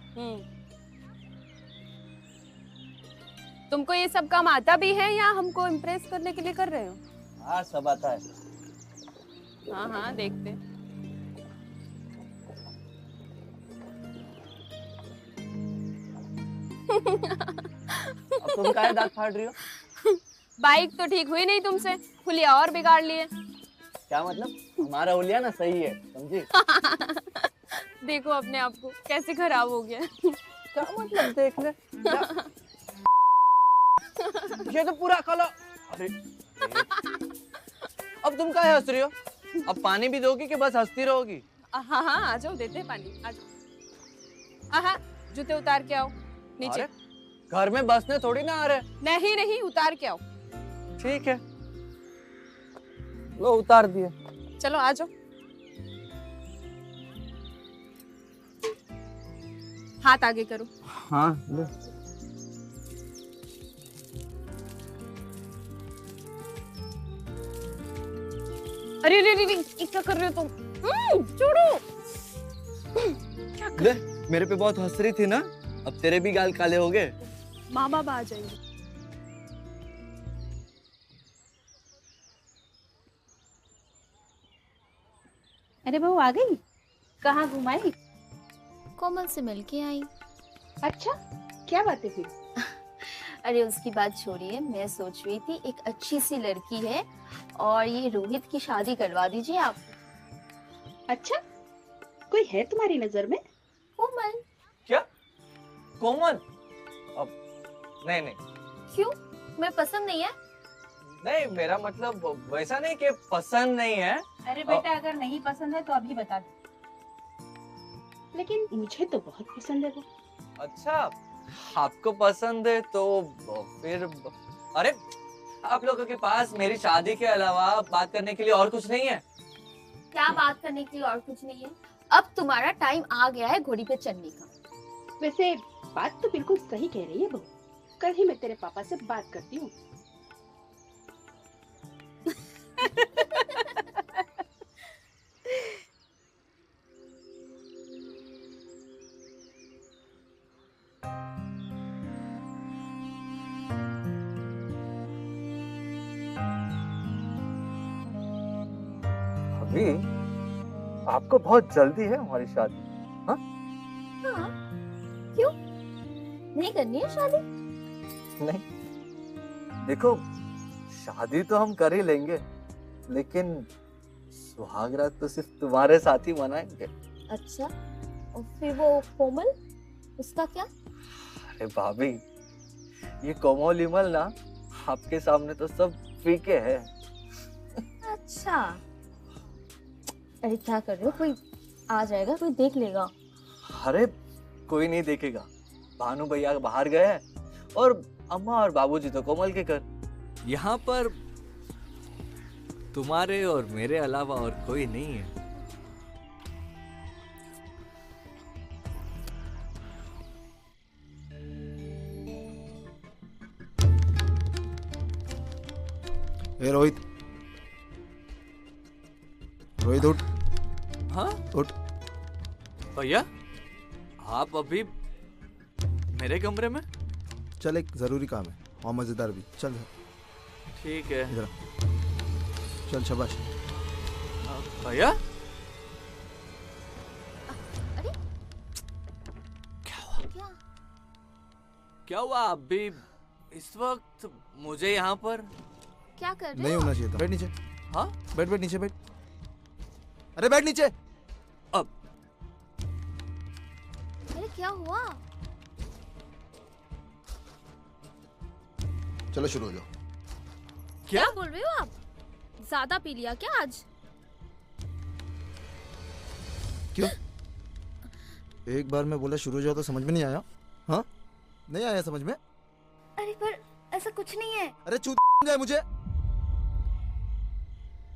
Speaker 13: तुमको ये सब काम आता भी है या हमको इम्प्रेस करने के लिए कर रहे हो?
Speaker 1: हाँ सब आता है।
Speaker 13: हाँ हाँ देखते।
Speaker 16: अब तुम काहे दांत फाड़ रही हो?
Speaker 13: बाइक तो ठीक हुई नहीं तुमसे, हुलिया और बिगाड़ लिए।
Speaker 16: क्या मतलब? हमारा हुलिया ना सही है, समझी?
Speaker 13: देखो अपने आप को कैसे खराब हो गया।
Speaker 16: क्या मतलब देख ले? ये तो पूरा काला। अरे अब तुम काहे हंस रही हो? अब पानी भी दोगी कि बस हंसती रहोगी?
Speaker 13: हाँ हाँ आ जाओ, देते हैं पानी, आ जाओ। हाँ जूते उतार के आओ नीचे।
Speaker 16: अरे, घर में बसने थोड़ी ना आ रहे।
Speaker 13: नहीं नहीं उतार के आओ।
Speaker 16: ठीक है, लो उतार दिए।
Speaker 13: चलो आ जाओ। हाथ आगे करो।
Speaker 16: हाँ लो।
Speaker 13: अरे अरे अरे क्या कर रहे हो तुम? छोड़ो।
Speaker 16: ले, मेरे पे बहुत हंस रही थी ना, अब तेरे भी गाल काले हो गए।
Speaker 13: माँ बाप आ जाएंगे।
Speaker 4: अरे बहू आ गई? कहाँ घुमाई?
Speaker 6: कोमल से मिलके आई।
Speaker 4: अच्छा, क्या बात है फिर?
Speaker 6: अरे उसकी बात छोड़िए, मैं सोच रही थी एक अच्छी सी लड़की है और ये रोहित की शादी करवा दीजिए आप।
Speaker 4: अच्छा, कोई है तुम्हारी नजर में?
Speaker 6: कोमल।
Speaker 16: क्या? कोमल? अब नहीं नहीं।
Speaker 6: क्यों? मैं पसंद नहीं है?
Speaker 16: नहीं, मेरा मतलब वैसा नहीं कि पसंद नहीं है।
Speaker 4: अरे बेटा अगर नहीं पसंद है तो अभी बता दो। लेकिन मुझे तो बहुत पसंद है वो।
Speaker 16: अच्छा, आपको पसंद है तो फिर अरे आप लोगों के पास मेरी शादी के अलावा बात करने के लिए और कुछ नहीं है?
Speaker 6: क्या बात करने के लिए और कुछ नहीं है? अब तुम्हारा टाइम आ गया है घोड़ी पे चढ़ने का।
Speaker 4: वैसे बात तो बिल्कुल सही कह रही है बहू। कल ही मैं तेरे पापा से बात करती हूँ।
Speaker 16: अभी आपको बहुत जल्दी है हमारी शादी? हाँ?
Speaker 6: हाँ, क्यों? नहीं करनी है शादी?
Speaker 16: नहीं, देखो शादी तो हम कर ही लेंगे, लेकिन सुहागरात तो सिर्फ तुम्हारे साथ ही मनाएंगे।
Speaker 6: अच्छा, और फिर वो कोमल, उसका क्या?
Speaker 16: अरे भाभी, ये कोमल विमल ना आपके सामने तो सब फीके है।
Speaker 6: अच्छा, अरे क्या कर रहे हो? कोई आ जाएगा, कोई देख लेगा।
Speaker 16: अरे कोई नहीं देखेगा, भानु भैया बाहर गए हैं और अम्मा और बाबूजी तो कोमल के घर।
Speaker 9: यहाँ पर तुम्हारे और मेरे अलावा और कोई नहीं है।
Speaker 11: ए रोहित, रोहित उठ।
Speaker 9: हाँ?
Speaker 11: उठ।
Speaker 9: भैया, आप अभी मेरे कमरे में?
Speaker 11: चल, एक जरूरी काम है और मजेदार भी। चल
Speaker 9: ठीक है।
Speaker 11: इधर चल, शाबाश।
Speaker 9: भैया, क्या हुआ? अभी इस वक्त मुझे यहाँ पर
Speaker 6: क्या कर रहे हो?
Speaker 11: नहीं होना चाहिए था। बैठ नीचे।
Speaker 9: हाँ?
Speaker 11: बैठ बैठ नीचे बैठ। अरे बैठ नीचे।
Speaker 9: अब
Speaker 6: अरे क्या हुआ?
Speaker 11: चलो शुरू हो जाओ।
Speaker 6: क्या बोल रहे हो आप? ज्यादा पी लिया क्या आज?
Speaker 11: क्यों? एक बार मैं बोला शुरू हो जाओ तो समझ में नहीं आया? हाँ, नहीं आया समझ में?
Speaker 6: अरे पर ऐसा कुछ नहीं है।
Speaker 11: अरे चूत जाए मुझे।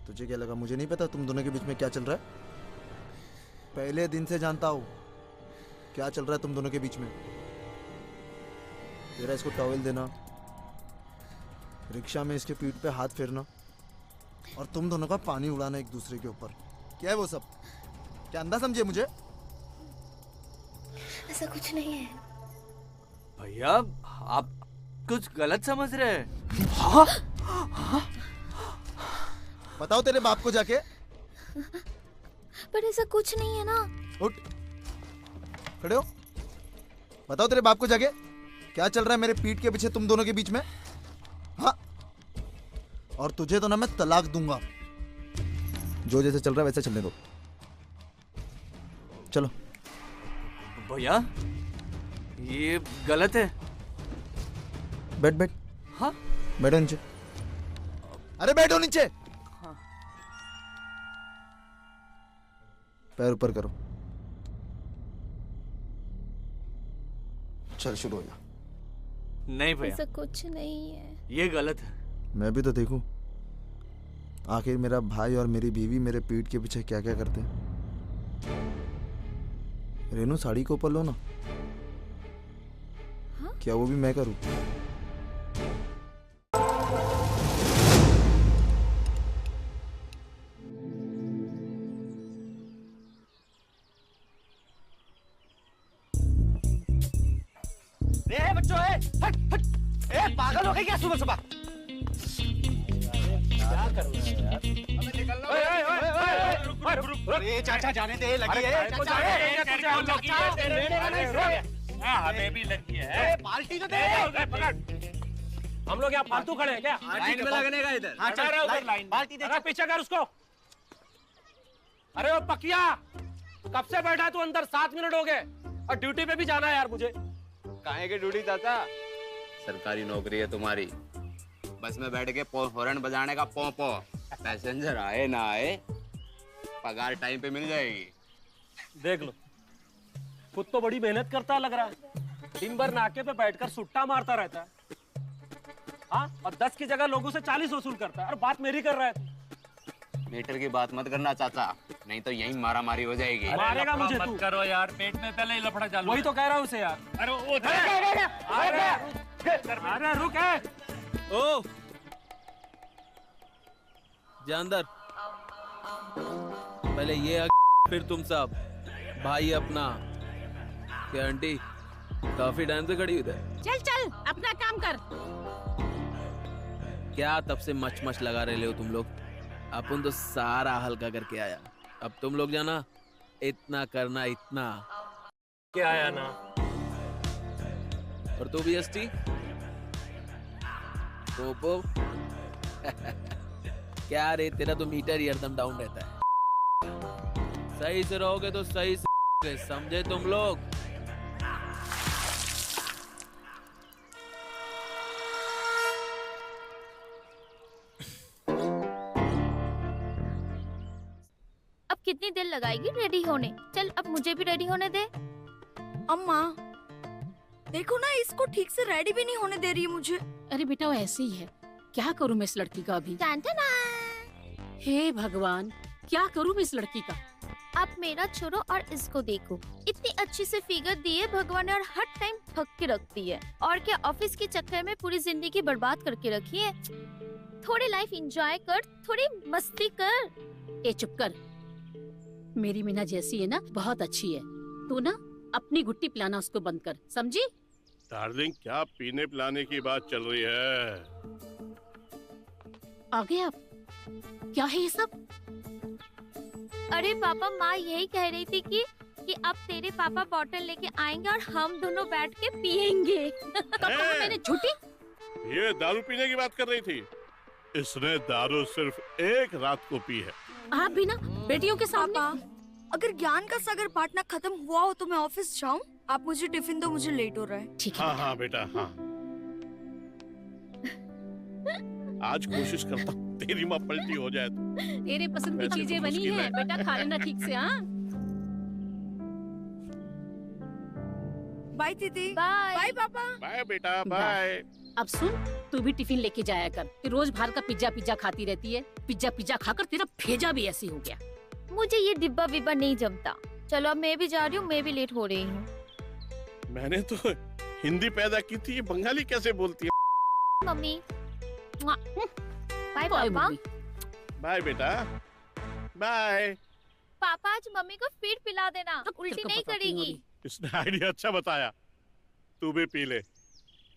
Speaker 11: तुझे क्या लगा मुझे नहीं पता तुम दोनों के बीच में क्या चल रहा है? पहले दिन से जानता हूँ क्या चल रहा है तुम दोनों के बीच में। तेरा इसको टॉवेल देना, रिक्शा में इसके पीठ पे हाथ फेरना और तुम दोनों का पानी उड़ाना एक दूसरे के ऊपर। क्या है वो सब? क्या अंधा समझे मुझे?
Speaker 6: ऐसा कुछ नहीं है
Speaker 9: भैया, आप कुछ गलत समझ रहे हैं।
Speaker 11: बताओ तेरे बाप को जाके
Speaker 6: पर ऐसा कुछ नहीं है ना।
Speaker 11: उठ, खड़े हो। बताओ तेरे बाप को जाके क्या चल रहा है मेरे पीठ के पीछे तुम दोनों के बीच में? हाँ, और तुझे तो ना मैं तलाक दूंगा। जो जैसे चल रहा है वैसे चलने दो। चलो।
Speaker 9: भैया ये गलत है।
Speaker 11: बैठ बैठ।
Speaker 9: हाँ,
Speaker 11: बैठो नीचे। अरे बैठो नीचे।
Speaker 9: हाँ।
Speaker 11: पैर ऊपर करो। चल शुरू हो जा।
Speaker 9: नहीं भैया,
Speaker 6: ऐसा कुछ नहीं है।
Speaker 9: ये गलत है।
Speaker 11: मैं भी तो देखूं आखिर मेरा भाई और मेरी बीवी मेरे पीठ के पीछे क्या क्या करते हैं। रेनू साड़ी को ऊपर लो ना।
Speaker 6: हाँ?
Speaker 11: क्या वो भी मैं करूं?
Speaker 14: ए बच्चों, हट हट। ए पागल हो गए क्या सुबह सुबह? क्या कर रहे हो यार? अबे निकलना। अरे चाचा जाने दे, लगी है। हमें भी लगी है। पार्टी तो दे। हम लोग यहाँ फालतू खड़े हैं क्या?
Speaker 15: लाइन में लगने का इधर।
Speaker 14: हाँ चल लाइन। पार्टी दे। पीछे कर उसको। अरे वो पकिया, कब से बैठा है तू अंदर? 7 मिनट हो गए और ड्यूटी पे भी जाना है यार मुझे।
Speaker 19: काहे की ड्यूटी चाचा? सरकारी नौकरी है तुम्हारी। बस में बैठ के हॉर्न बजाने का पौ पौ। पैसेंजर आए ना आए, पगार टाइम पे मिल जाएगी।
Speaker 14: देख लो, खुद तो बड़ी मेहनत करता लग रहा है। दिन भर नाके पे बैठकर सुट्टा मारता रहता है। हाँ, और 10 की जगह लोगों से 40 वसूल करता है। और बात मेरी कर रहा है।
Speaker 19: मीटर की बात मत करना चाचा, नहीं तो यहीं मारा मारी हो जाएगी।
Speaker 14: मारेगा मुझे तू।
Speaker 20: मत करो यार, पेट में पहले ही लफड़ा चालू।
Speaker 14: वही तो कह रहा हूँ उसे यार।
Speaker 20: अरे वो
Speaker 14: अरे रुक है।
Speaker 17: ओ जानदर, पहले ये फिर तुम सब भाई अपना। क्या आंटी काफी टाइम से खड़ी उधर?
Speaker 4: चल चल अपना काम कर।
Speaker 17: क्या तब से मच मच लगा रहे हो तुम लोग? अपन तो सारा हल्का करके आया, अब तुम लोग जाना इतना करना इतना
Speaker 14: क्या आया ना।
Speaker 17: और तू भी एसटी पोपो क्या रे, तेरा तो मीटर ही हरदम डाउन रहता है। सही से रहोगे तो सही से, समझे तुम लोग?
Speaker 6: अब कितनी देर लगाएगी रेडी होने? चल अब मुझे भी रेडी होने दे।
Speaker 5: अम्मा देखो ना, इसको ठीक से रेडी भी नहीं होने दे रही है मुझे।
Speaker 4: अरे बेटा वो ऐसे ही है, क्या करूं मैं इस लड़की का अभी? हे भगवान, क्या करूं मैं इस लड़की का?
Speaker 6: आप मेरा छोड़ो और इसको देखो, इतनी अच्छी से फिगर दी है भगवान ने और हर टाइम थक के रखती है। और क्या ऑफिस के चक्कर में पूरी जिंदगी बर्बाद करके रखी है? थोड़ी लाइफ एंजॉय कर, थोड़ी मस्ती कर।
Speaker 4: ए चुप कर, मेरी मीना जैसी है ना बहुत अच्छी है। तू ना अपनी गुट्टी पिलाना उसको बंद कर, समझी?
Speaker 12: डार्लिंग, क्या पीने पिलाने की बात चल रही है?
Speaker 4: आ गए आप? क्या है ये सब?
Speaker 6: अरे पापा, माँ यही कह रही थी कि अब तेरे पापा बॉटल लेके आएंगे और हम दोनों बैठ के पियेंगे।
Speaker 4: मैंने झूठी?
Speaker 12: ये दारू पीने की बात कर रही थी। इसने दारू सिर्फ एक रात को पी है।
Speaker 4: आप भी ना बेटियों के सामने।
Speaker 5: अगर ज्ञान का सागर पार्टनर खत्म हुआ हो तो मैं ऑफिस जाऊं? आप मुझे टिफिन दो, मुझे लेट हो रहा है।
Speaker 4: ठीक है।
Speaker 12: हाँ हाँ बेटा हाँ। आज कोशिश करता हूँ तेरी माँ पलटी हो जाए तो।
Speaker 4: तेरे पसंद की
Speaker 12: वैसे तो
Speaker 4: चीजें बनी
Speaker 12: मुश्किल
Speaker 4: हैं,
Speaker 12: है।
Speaker 4: बेटा खा लेना ठीक से। हाँ
Speaker 5: बाय दीदी।
Speaker 6: बाय।
Speaker 5: बाय पापा।
Speaker 12: बाय बेटा बाय।
Speaker 4: अब सुन, तू भी टिफिन लेके जाया कर। तू रोज बाहर का पिज्जा पिज्जा खाती रहती है। पिज्जा पिज्जा खाकर तेरा भेजा भी ऐसी हो गया।
Speaker 6: मुझे ये डिब्बा विब्बा नहीं जमता। चलो अब मैं भी जा रही हूँ, मैं भी लेट हो रही हूँ।
Speaker 12: मैंने तो हिंदी पैदा की थी, ये बंगाली कैसे बोलती है?
Speaker 6: मम्मी बाय पापा।
Speaker 12: बाय बेटा बाय।
Speaker 6: पापा आज मम्मी को फिर पिला देना, उल्टी नहीं करेगी।
Speaker 12: इसने आइडिया अच्छा बताया। तू भी पी ले,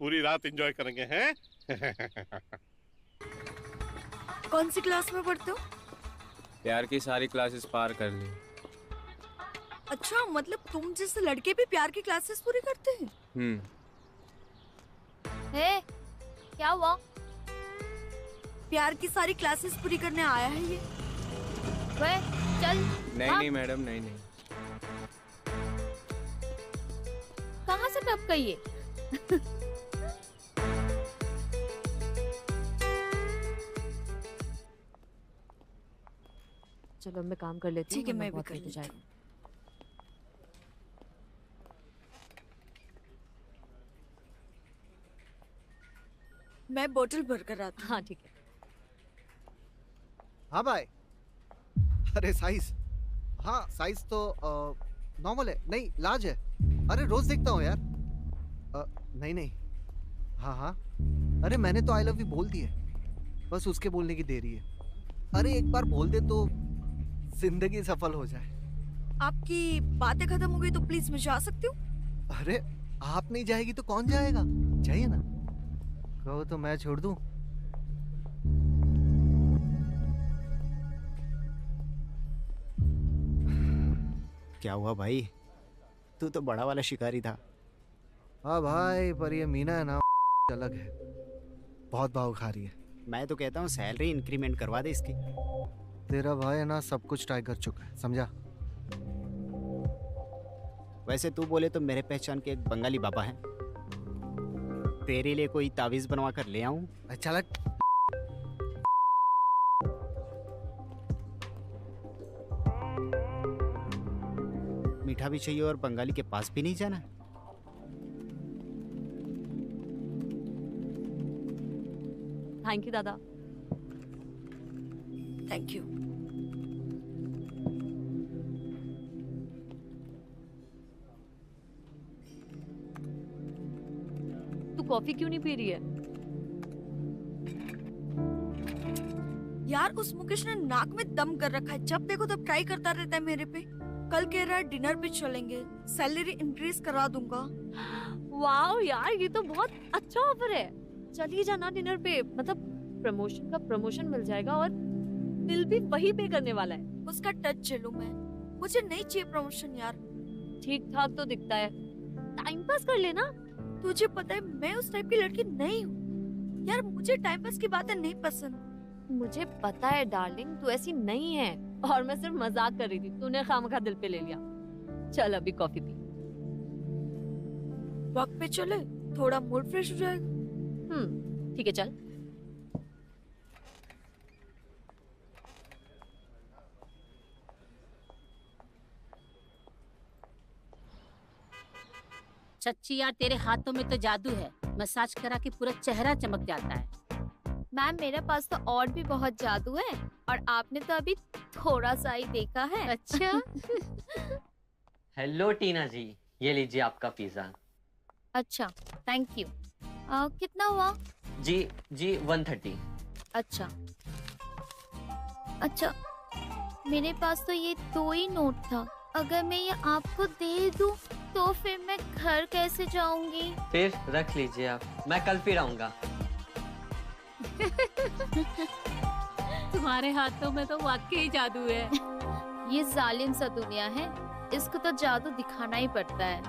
Speaker 12: पूरी रात एंजॉय करेंगे हैं?
Speaker 5: कौन सी क्लास में पढ़ते हो?
Speaker 19: प्यार की सारी क्लासेस पार कर ली।
Speaker 21: अच्छा, मतलब तुम जैसे लड़के भी प्यार की क्लासेस पूरी करते हैं?
Speaker 6: हे, क्या हुआ?
Speaker 21: प्यार की सारी क्लासेस पूरी करने आया है ये।
Speaker 6: वे, चल।
Speaker 19: नहीं मैडम, नहीं।
Speaker 6: कहाँ से टप गई ये?
Speaker 22: चलो मैं काम कर लेती हूँ।
Speaker 21: ठीक है, मैं भी
Speaker 22: बहुत
Speaker 21: कर
Speaker 22: लेट हो
Speaker 21: लेती
Speaker 22: जाएगा।
Speaker 21: मैं बोतल भर कर आती हूँ।
Speaker 22: हाँ ठीक है।
Speaker 11: हाँ भाई। अरे साइज, हाँ साइज तो नॉर्मल है, नहीं लार्ज है। अरे रोज देखता हूँ यार। नहीं। हाँ। अरे मैंने तो आई लव यू बोल दी है, बस उसके बोलने की देरी है। अरे एक बार बोल दे तो जिंदगी सफल हो जाए।
Speaker 21: आपकी बातें खत्म हो गई तो प्लीज मैं जा सकती हूँ?
Speaker 11: अरे आप नहीं जाएगी तो कौन जाएगा? चाहिए ना, कहो तो मैं छोड़ दूं।
Speaker 23: क्या हुआ भाई? तू तो बड़ा वाला शिकारी था।
Speaker 11: हाँ भाई, पर ये मीना है ना, अलग है, बहुत भाव खा रही है।
Speaker 23: मैं तो कहता हूँ सैलरी इंक्रीमेंट करवा दे इसकी।
Speaker 11: तेरा भाई है ना, सब कुछ ट्राई कर चुका है, समझा?
Speaker 23: वैसे तू बोले तो मेरे पहचान के एक बंगाली बाबा हैं, तेरे लिए कोई तावीज बनवा कर ले आऊं?
Speaker 11: अच्छा लग।
Speaker 23: मीठा भी चाहिए और बंगाली के पास भी नहीं जाना।
Speaker 22: थैंक यू दादा।
Speaker 21: Thank you.
Speaker 22: तू कॉफी क्यों नहीं पी रही है?
Speaker 21: यार उस मुकेश ने नाक में दम कर रखा है, जब देखो तब ट्राई करता रहता है मेरे पे। कल कह रहा है डिनर पे चलेंगे, सैलरी इंक्रीज करा दूंगा।
Speaker 22: वाओ यार, ये तो बहुत अच्छा ऑफर है। चलिए जाना डिनर पे, मतलब प्रमोशन का प्रमोशन मिल जाएगा और बिल भी वही पे करने वाला है।
Speaker 21: उसका टच झेलूं मैं, मुझे नहीं चाहिए प्रमोशन यार।
Speaker 22: ठीक ठाक तो दिखता है, टाइम पास कर लेना।
Speaker 21: तुझे पता है मैं उस टाइप की लड़की नहीं हूँ यार, मुझे टाइम पास की बातें नहीं पसंद।
Speaker 22: मुझे पता है डार्लिंग, तू ऐसी नहीं है, और मैं सिर्फ मजाक कर रही थी, तूने खामखा दिल पे ले लिया। चल अभी कॉफी पी।
Speaker 21: वक्त पे चले, थोड़ा मूड फ्रेश हो जाएगा।
Speaker 22: ठीक है चल।
Speaker 4: सच्ची यार, तेरे हाथों में तो जादू है, मसाज करा के पूरा चेहरा चमक जाता है।
Speaker 6: मैम मेरे पास तो और भी बहुत जादू है, और आपने तो अभी थोड़ा सा ही देखा है।
Speaker 4: अच्छा।
Speaker 24: हेलो टीना जी, ये लीजिए आपका पिज्जा।
Speaker 6: अच्छा थैंक यू। कितना हुआ?
Speaker 24: जी 130।
Speaker 6: अच्छा मेरे पास तो ये 2 ही नोट था, अगर मैं ये आपको दे दूं तो फिर मैं घर कैसे जाऊंगी?
Speaker 24: फिर रख लीजिए आप, मैं कल फिर आऊंगा।
Speaker 4: तुम्हारे हाथों में तो वाकई जादू है।
Speaker 6: ये जालिम सा दुनिया है, इसको तो जादू दिखाना ही पड़ता है।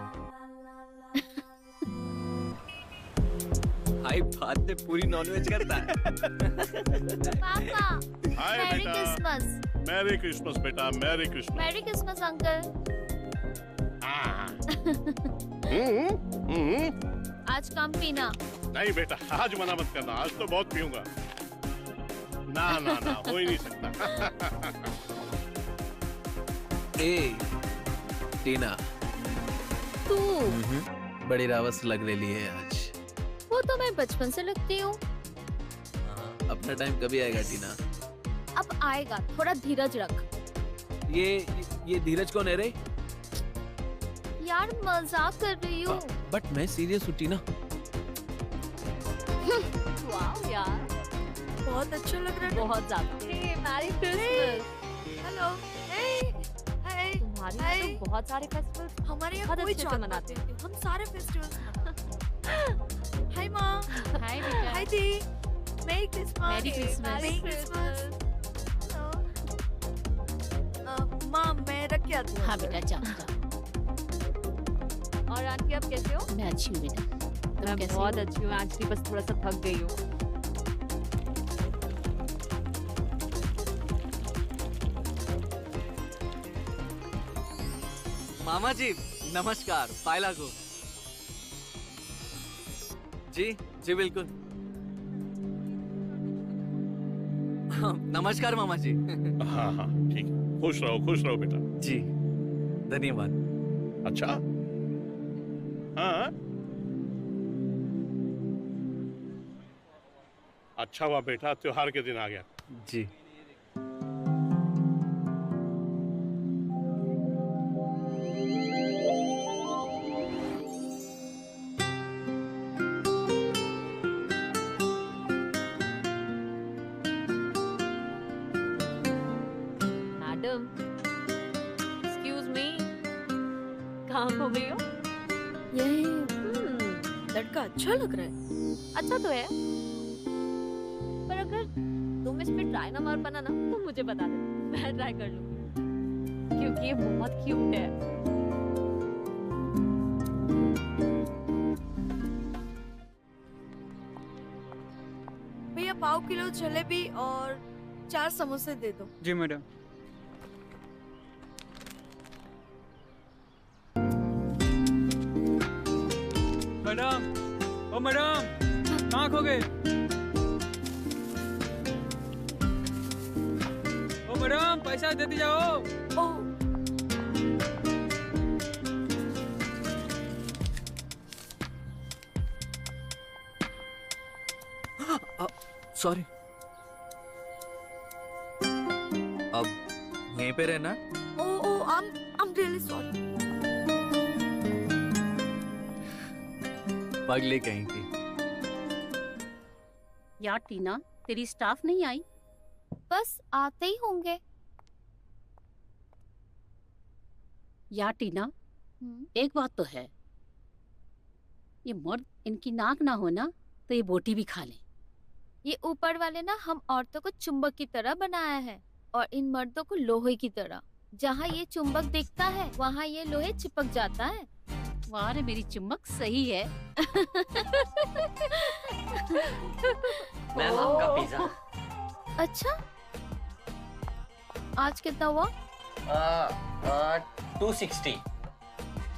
Speaker 17: भाई बात में पूरी नॉनवेज करता है।
Speaker 6: पापा
Speaker 12: हाय
Speaker 6: मैरी
Speaker 12: बेटा।
Speaker 6: क्रिसमस।
Speaker 12: मैरी क्रिसमस बेटा, merry Christmas.
Speaker 6: Merry Christmas uncle. आज कम पीना।
Speaker 12: नहीं बेटा, आज मना मत करना, आज तो बहुत पीऊंगा। ना ना ना, हो ही नहीं सकता।
Speaker 17: ए टीना,
Speaker 6: तू
Speaker 17: बड़ी रावस लग रही है आज।
Speaker 6: वो तो मैं बचपन से लगती हूँ।
Speaker 17: अपना टाइम कभी आएगा टीना?
Speaker 6: अब आएगा, थोड़ा धीरज रख।
Speaker 17: ये धीरज कौन है रे?
Speaker 6: यार मजाक कर रही हूँ।
Speaker 17: बट मैं सीरियस हूँ टीना।
Speaker 22: वाह यार,
Speaker 21: बहुत अच्छा लग रहा है।
Speaker 22: बहुत ज्यादा। Merry Christmas.
Speaker 21: हेलो। हाय।
Speaker 22: तुम्हारे यहाँ तो बहुत सारे फेस्टिवल
Speaker 21: हमारे यहाँ
Speaker 22: बहुत
Speaker 21: कोई
Speaker 22: अच्छे से
Speaker 21: चार
Speaker 22: मनाते हैं।
Speaker 21: हम सारे फेस्टिवल्स मनाते। हाय माँ।
Speaker 4: हाय बेटा।
Speaker 21: हाय दी। मेरी क्रिसमस।
Speaker 4: मेरी क्रिसमस।
Speaker 21: मेरी क्रिसमस। माँ मैं रख के आती हूँ।
Speaker 4: हाँ बेटा जाओ जाओ।
Speaker 22: और आंटी आप कैसे हो?
Speaker 4: मैं अच्छी हूँ बेटा।
Speaker 22: मैं
Speaker 4: कैसी
Speaker 22: बहुत
Speaker 4: हो?
Speaker 22: अच्छी हूँ, एक्चुअली बस थोड़ा सा थक गई हूँ।
Speaker 9: मामा जी नमस्कार। पायला को जी जी बिल्कुल। हाँ, नमस्कार मामा जी।
Speaker 12: हाँ हाँ ठीक है, खुश रहो बेटा।
Speaker 9: जी धन्यवाद।
Speaker 12: अच्छा हाँ अच्छा हुआ बेटा, त्योहार के दिन आ गया।
Speaker 9: जी
Speaker 22: मैडम, एक्सक्यूज मी, कहाँ खो गई हो?
Speaker 21: ये लड़का अच्छा लग रहा है।
Speaker 22: अच्छा तो है, पर अगर तुम इस पे ट्राई ना मार पाना ना तो मुझे बता दे, मैं ट्राई कर लूंगी, क्योंकि ये बहुत क्यूट है।
Speaker 21: भैया 5 किलो जलेबी और 4 समोसे दे दो।
Speaker 2: जी मैडम। मैडम, ओ मैडम, कहाँ खो गए? ओ मैडम, पैसा देती जाओ।
Speaker 9: सॉरी। अब यहीं पे रहना।
Speaker 21: ओ I'm really sorry।
Speaker 9: पगली कहीं की।
Speaker 4: यार टीना, तेरी स्टाफ नहीं आई?
Speaker 6: बस आते ही होंगे।
Speaker 4: यार टीना, एक बात तो है, ये मर्द इनकी नाक ना हो ना तो ये बोटी भी खा ले।
Speaker 6: ये ऊपर वाले ना हम औरतों को चुंबक की तरह बनाया है और इन मर्दों को लोहे की तरह। जहाँ ये चुंबक दिखता है वहाँ ये लोहे चिपक जाता है।
Speaker 4: वाह रे, मेरी चुम्बक सही है।
Speaker 24: मैम आपका पिज्जा।
Speaker 6: अच्छा, आज कितना हुआ?
Speaker 24: 260।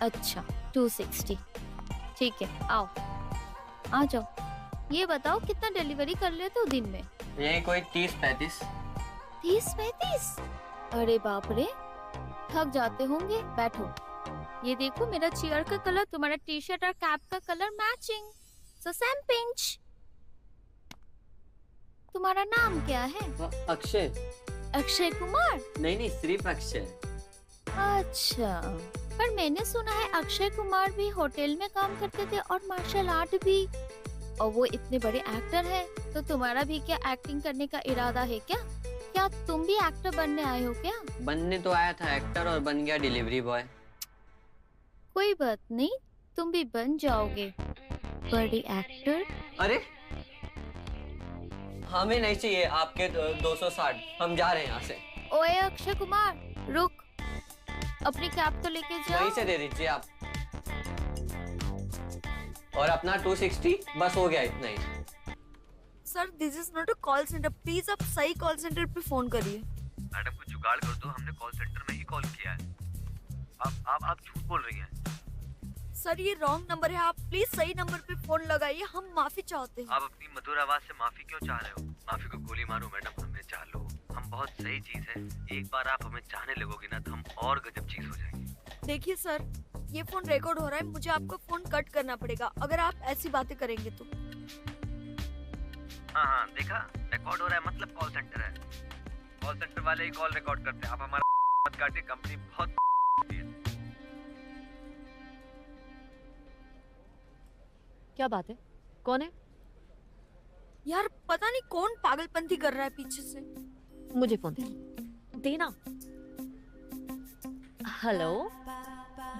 Speaker 6: अच्छा 260, ठीक है, आओ आ जाओ। ये बताओ कितना डिलीवरी कर लेते हो दिन में?
Speaker 24: यही कोई 30-35।
Speaker 6: 30-35? अरे बाप रे, थक जाते होंगे। बैठो, ये देखो मेरा चेयर का कलर तुम्हारा टी शर्ट और कैप का colour matching, so same pinch. तुम्हारा नाम क्या है?
Speaker 24: अक्षय।
Speaker 6: अक्षय कुमार?
Speaker 24: नहीं सिर्फ अक्षय।
Speaker 6: अच्छा, पर मैंने सुना है अक्षय कुमार भी होटल में काम करते थे और मार्शल आर्ट भी, और वो इतने बड़े एक्टर हैं, तो तुम्हारा भी क्या एक्टिंग करने का इरादा है क्या? क्या तुम भी एक्टर बनने आए हो क्या?
Speaker 24: बनने तो आया था एक्टर और बन गया डिलीवरी बॉय।
Speaker 6: कोई बात नहीं, तुम भी बन जाओगे बड़े एक्टर।
Speaker 24: अरे हमें नहीं चाहिए आपके 260, हम जा रहे हैं यहाँ से।
Speaker 6: ओए अक्षय कुमार, रुक, अपनी कैप तो लेके जाओ।
Speaker 24: वहीं से दे दीजिए आप। और अपना 260 बस हो गया, इतना ही।
Speaker 21: Sir this is not a call center, please आप सही कॉल सेंटर पे फोन करिए।
Speaker 3: मैडम कुछ जुगाड़ कर दो, हमने कॉल सेंटर में ही कॉल किया है। आप झूठ बोल रही हैं।
Speaker 21: सर ये रॉन्ग नंबर है, आप प्लीज सही नंबर पे फोन लगाइए, हम माफी चाहते हैं।
Speaker 3: आप अपनी मधुर आवाज से माफी क्यों चाह रहे हो? माफी को गोली मारो मैडम, हमें चाह लो। हम बहुत सही चीज है, एक बार आप हमें चाहने लगोगी ना तो हम और गजब चीज हो जाएंगे।
Speaker 21: देखिए सर, ये फोन रिकॉर्ड हो रहा है, मुझे आपका फोन कट करना पड़ेगा अगर आप ऐसी बातें करेंगे तो।
Speaker 3: हाँ देखा, रिकॉर्ड हो रहा है मतलब कॉल सेंटर है। कॉल सेंटर वाले ही कॉल रिकॉर्ड करते हैं। आप हमारा मत काटिए, कंपनी बहुत है।
Speaker 22: क्या बात है, कौन है?
Speaker 21: यार पता नहीं कौन पागलपंती कर रहा है पीछे से।
Speaker 22: मुझे फोन दे, देना। हेलो,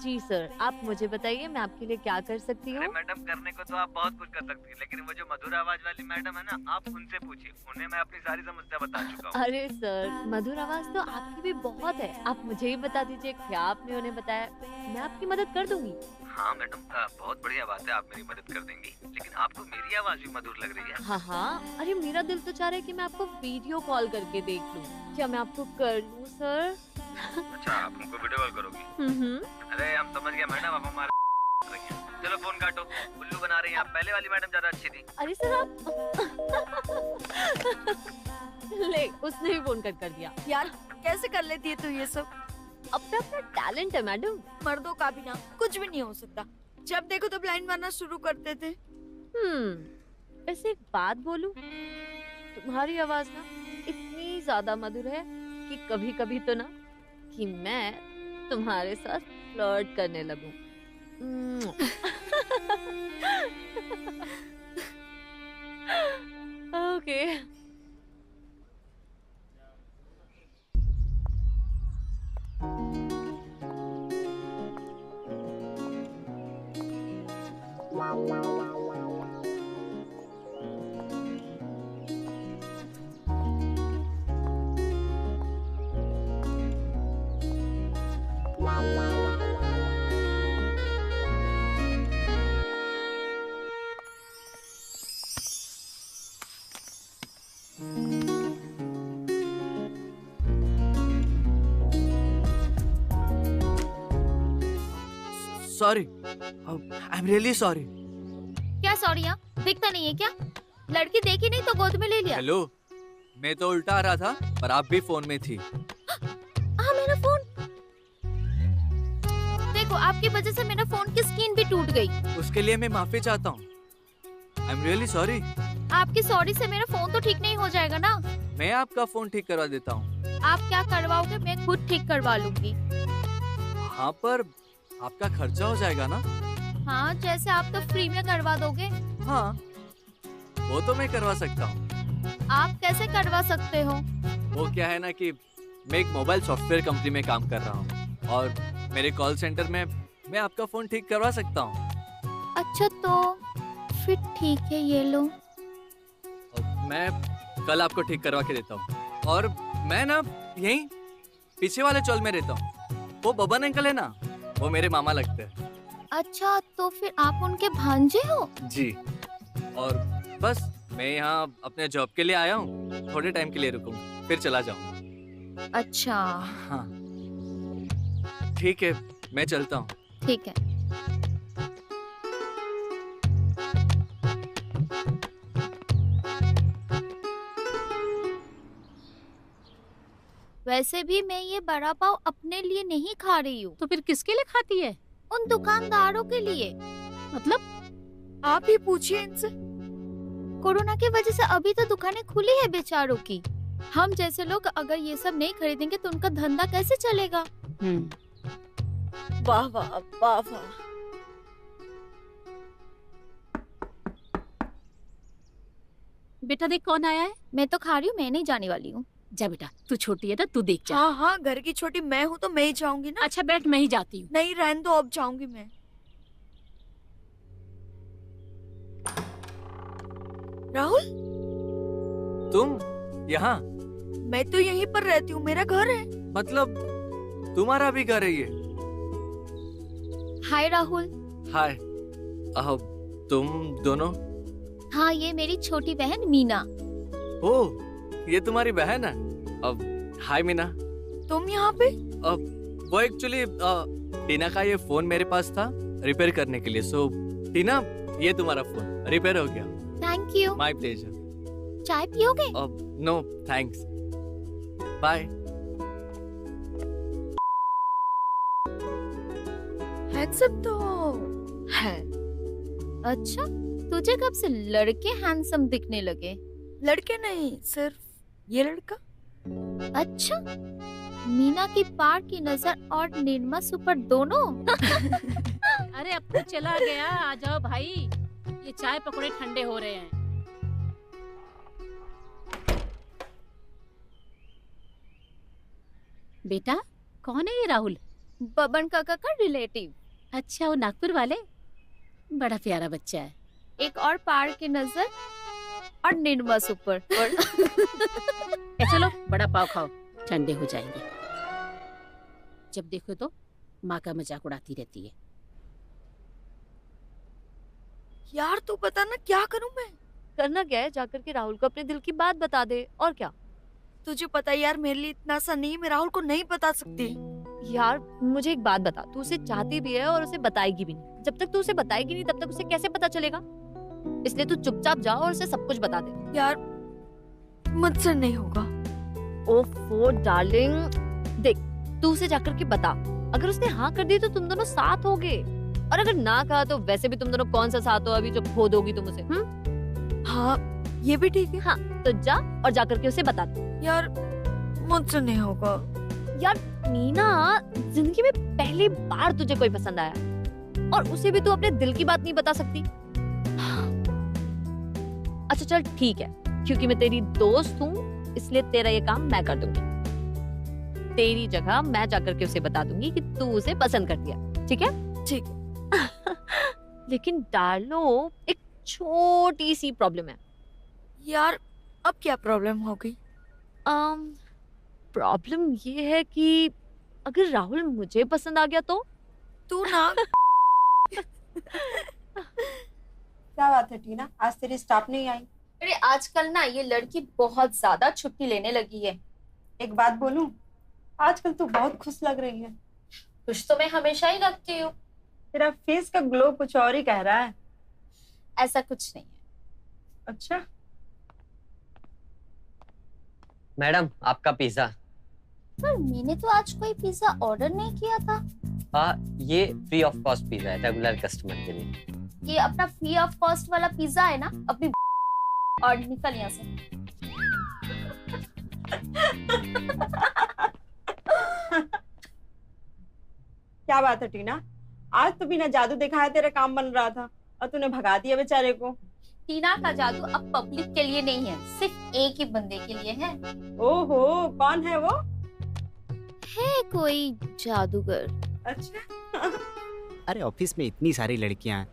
Speaker 22: जी सर, आप मुझे बताइए मैं आपके लिए क्या कर सकती हूँ?
Speaker 3: अरे मैडम, करने को तो आप बहुत कुछ कर सकती हैं, लेकिन वो जो मधुर आवाज वाली मैडम है ना, आप उनसे पूछिए। उन्हें मैं अपनी सारी समस्या बता चुका हूँ।
Speaker 22: अरे सर, मधुर आवाज तो आपकी भी बहुत है। आप मुझे ही बता दीजिए क्या आपने उन्हें बताया, मैं आपकी मदद कर दूंगी।
Speaker 3: हाँ मैडम, बहुत बढ़िया बात है, आप मेरी मदद कर देंगी, लेकिन आपको मेरी आवाज भी मधुर लग रही है।
Speaker 22: हाँ हाँ, अरे मेरा दिल तो चाह रहा है कि मैं आपको वीडियो कॉल करके देख लूं। क्या मैं आपको कर लूं सर?
Speaker 3: अच्छा, आप हमको वीडियो कॉल करोगी? अरे हम समझ गए मैडम, आप हमारे चलो फोन काटो, उल्लू बना रही हैं आप। पहले वाली मैडम ज्यादा अच्छी थी।
Speaker 22: अरे सर आप ले, उसने भी फोन कट कर दिया।
Speaker 21: यार कैसे कर लेती है तू ये सब?
Speaker 22: अपना अपना टैलेंट है मैडम।
Speaker 21: मर्दों का भी ना कुछ भी नहीं हो सकता, जब देखो तो ब्लाइंड मारना शुरू करते थे।
Speaker 22: वैसे एक बात बोलूं, तुम्हारी आवाज ना इतनी ज्यादा मधुर है कि कभी कभी तो ना कि मैं तुम्हारे साथ फ्लर्ट करने लगूं। Okay.
Speaker 9: Sorry, I am really sorry.
Speaker 6: क्या सॉरी? दिखता नहीं है क्या? लड़की देखी नहीं तो गोद में ले लिया।
Speaker 9: हेलो, मैं तो उल्टा आ रहा था पर आप भी फोन में थी।
Speaker 6: हाँ, मेरा फोन देखो, आपकी वजह से मेरा फोन की स्क्रीन भी टूट गई।
Speaker 9: उसके लिए मैं माफी चाहता हूँ। आई एम रियली सॉरी।
Speaker 6: आपकी सॉरी से मेरा फोन तो ठीक नहीं हो जाएगा ना?
Speaker 9: मैं आपका फोन ठीक करवा देता हूँ।
Speaker 6: आप क्या करवाओगे? मैं खुद ठीक करवा लूंगी।
Speaker 9: हाँ, पर आपका खर्चा हो जाएगा ना?
Speaker 6: हाँ, जैसे आप तो फ्री में करवा दोगे।
Speaker 9: हाँ, वो तो मैं करवा सकता हूँ।
Speaker 6: आप कैसे करवा सकते हो?
Speaker 9: वो क्या है ना कि मैं एक मोबाइल सॉफ्टवेयर कंपनी में काम कर रहा हूँ और मेरे कॉल सेंटर में मैं आपका फोन ठीक करवा सकता हूँ।
Speaker 6: अच्छा, तो फिर ठीक है, ये लो।
Speaker 9: मैं कल आपको ठीक करवा के देता हूँ। और मैं ना यहीं पीछे वाले चौल में रहता हूँ। वो बबन अंकल है ना, वो मेरे मामा लगते हैं।
Speaker 6: अच्छा, तो फिर आप उनके भांजे हो?
Speaker 9: जी, और बस मैं यहाँ अपने जॉब के लिए आया हूँ, थोड़े टाइम के लिए रुकूंगा फिर चला जाऊंगा।
Speaker 6: अच्छा,
Speaker 9: हाँ ठीक है, मैं चलता हूँ।
Speaker 6: ठीक है। वैसे भी मैं ये बड़ा पाव अपने लिए नहीं खा रही हूँ।
Speaker 4: तो फिर किसके लिए खाती है?
Speaker 6: उन दुकानदारों के लिए।
Speaker 4: मतलब
Speaker 21: आप ही पूछिए इनसे।
Speaker 6: कोरोना की वजह से अभी तो दुकानें खुली है बेचारों की। हम जैसे लोग अगर ये सब नहीं खरीदेंगे तो उनका धंधा कैसे चलेगा?
Speaker 21: वाह वाह वाह वाह।
Speaker 4: बेटा देख कौन आया है।
Speaker 6: मैं तो खा रही हूँ, मैं नहीं जाने वाली हूँ।
Speaker 4: जा बेटा, तू छोटी है ना, तू देख जा।
Speaker 21: हाँ हाँ, घर की छोटी मैं हूँ तो मैं ही जाऊंगी ना।
Speaker 4: अच्छा बैठ, मैं ही जाती हूँ।
Speaker 21: नहीं रहने दो, अब जाऊंगी मैं। राहुल,
Speaker 9: तुम यहाँ?
Speaker 21: मैं तो यहीं पर रहती हूँ, मेरा घर है।
Speaker 9: मतलब तुम्हारा भी घर है ये?
Speaker 6: हाय राहुल।
Speaker 9: हाय। तुम दोनों?
Speaker 6: हाँ, ये मेरी छोटी बहन मीना।
Speaker 9: ओह, ये तुम्हारी बहन है? अब हाय मीना।
Speaker 21: तुम यहाँ पे?
Speaker 9: वो एक्चुअली टीना का ये फोन मेरे पास था रिपेयर करने के लिए। सो टीना, ये तुम्हारा फोन रिपेयर हो गया।
Speaker 6: Thank you.
Speaker 9: My pleasure.
Speaker 6: चाय पियोगे?
Speaker 9: No thanks, bye.
Speaker 21: हैंडसम तो है।
Speaker 6: अच्छा, तुझे कब से लड़के हैंडसम दिखने लगे?
Speaker 21: लड़के नहीं, सिर्फ ये लड़का।
Speaker 6: अच्छा, मीना की पार की नजर और निर्मा सुपर दोनों।
Speaker 4: अरे अब तो चला गया, आ जाओ भाई, ये चाय पकौड़े ठंडे हो रहे हैं। बेटा कौन है ये राहुल?
Speaker 6: बबन काका का रिलेटिव।
Speaker 4: अच्छा, वो नागपुर वाले? बड़ा प्यारा बच्चा है।
Speaker 6: एक और पार की नजर और निर्मा सुपर।
Speaker 4: चलो बड़ा पाव खाओ, ठंडे हो जाएंगे। जब देखो तो माँ का मजाक उड़ाती रहती है।
Speaker 21: यार तू बता ना, क्या करूं मैं?
Speaker 22: करना क्या है, जाकर के राहुल को अपने दिल की बात बता दे, और क्या।
Speaker 21: तुझे पता है यार, मेरे लिए इतना सा नहीं, मैं राहुल को नहीं बता सकती।
Speaker 22: यार मुझे एक बात बता, तू उसे चाहती भी है और उसे बताएगी भी नहीं। जब तक तू उसे बताएगी नहीं तब तक उसे कैसे पता चलेगा? इसलिए तू चुपचाप जाओ और उसे सब कुछ बता दे।
Speaker 21: यार मुझसे नहीं होगा।
Speaker 22: ओफो डार्लिंग, देख तू उसे जाकर के बता। अगर उसने हाँ कर दी तो तुम दोनों साथ होगे, और अगर ना कहा तो वैसे भी तुम दोनों कौन सा साथ हो अभी जो खो दोगी तुम उसे।
Speaker 21: हाँ ये भी ठीक है।
Speaker 22: हाँ तो जा और जाकर के उसे बता दे।
Speaker 21: यार मुझसे नहीं होगा।
Speaker 22: यार मीना, जिंदगी में पहली बार तुझे कोई पसंद आया और उसे भी तू अपने दिल की बात नहीं बता सकती। अच्छा चल ठीक है, क्योंकि मैं तेरी दोस्त हूँ इसलिए तेरा ये काम मैं कर दूंगी। तेरी जगह मैं जाकर के उसे बता दूंगी कि तू उसे पसंद कर दिया। ठीक है?
Speaker 21: ठीक।
Speaker 22: लेकिन डार्लो, एक छोटी सी प्रॉब्लम है।
Speaker 21: यार अब क्या प्रॉब्लम होगी?
Speaker 22: प्रॉब्लम ये है कि अगर राहुल मुझे पसंद आ गया तो
Speaker 21: तू ना
Speaker 7: क्या बात है टीना, आज तेरी स्टाफ नहीं आई?
Speaker 6: अरे आजकल ना ये लड़की बहुत ज्यादा छुट्टी लेने लगी है।
Speaker 7: एक बात बोलूं, आजकल तू बहुत खुश लग रही है।
Speaker 6: खुश तो मैं हमेशा ही लगती हूँ।
Speaker 7: तेरा फेस का ग्लो कुछ और ही कह रहा है।
Speaker 6: ऐसा कुछ नहीं है।
Speaker 7: अच्छा
Speaker 24: मैडम आपका पिज्जा।
Speaker 6: पर मैंने तो आज कोई पिज्जा ऑर्डर नहीं किया था।
Speaker 24: हाँ ये फ्री ऑफ कॉस्ट पिज्जा है रेगुलर कस्टमर के लिए।
Speaker 6: ये अपना फ्री ऑफ कॉस्ट वाला पिज्जा है ना, अपनी और निकल यहाँ से।
Speaker 7: क्या बात है टीना, आज तो बिना जादू दिखाए तेरा काम बन रहा था और तूने भगा दिया बेचारे को।
Speaker 6: टीना का जादू अब पब्लिक के लिए नहीं है, सिर्फ एक ही बंदे के लिए है।
Speaker 7: ओहो, कौन है वो?
Speaker 6: है कोई जादूगर।
Speaker 7: अच्छा
Speaker 23: अरे ऑफिस में इतनी सारी लड़कियां हैं,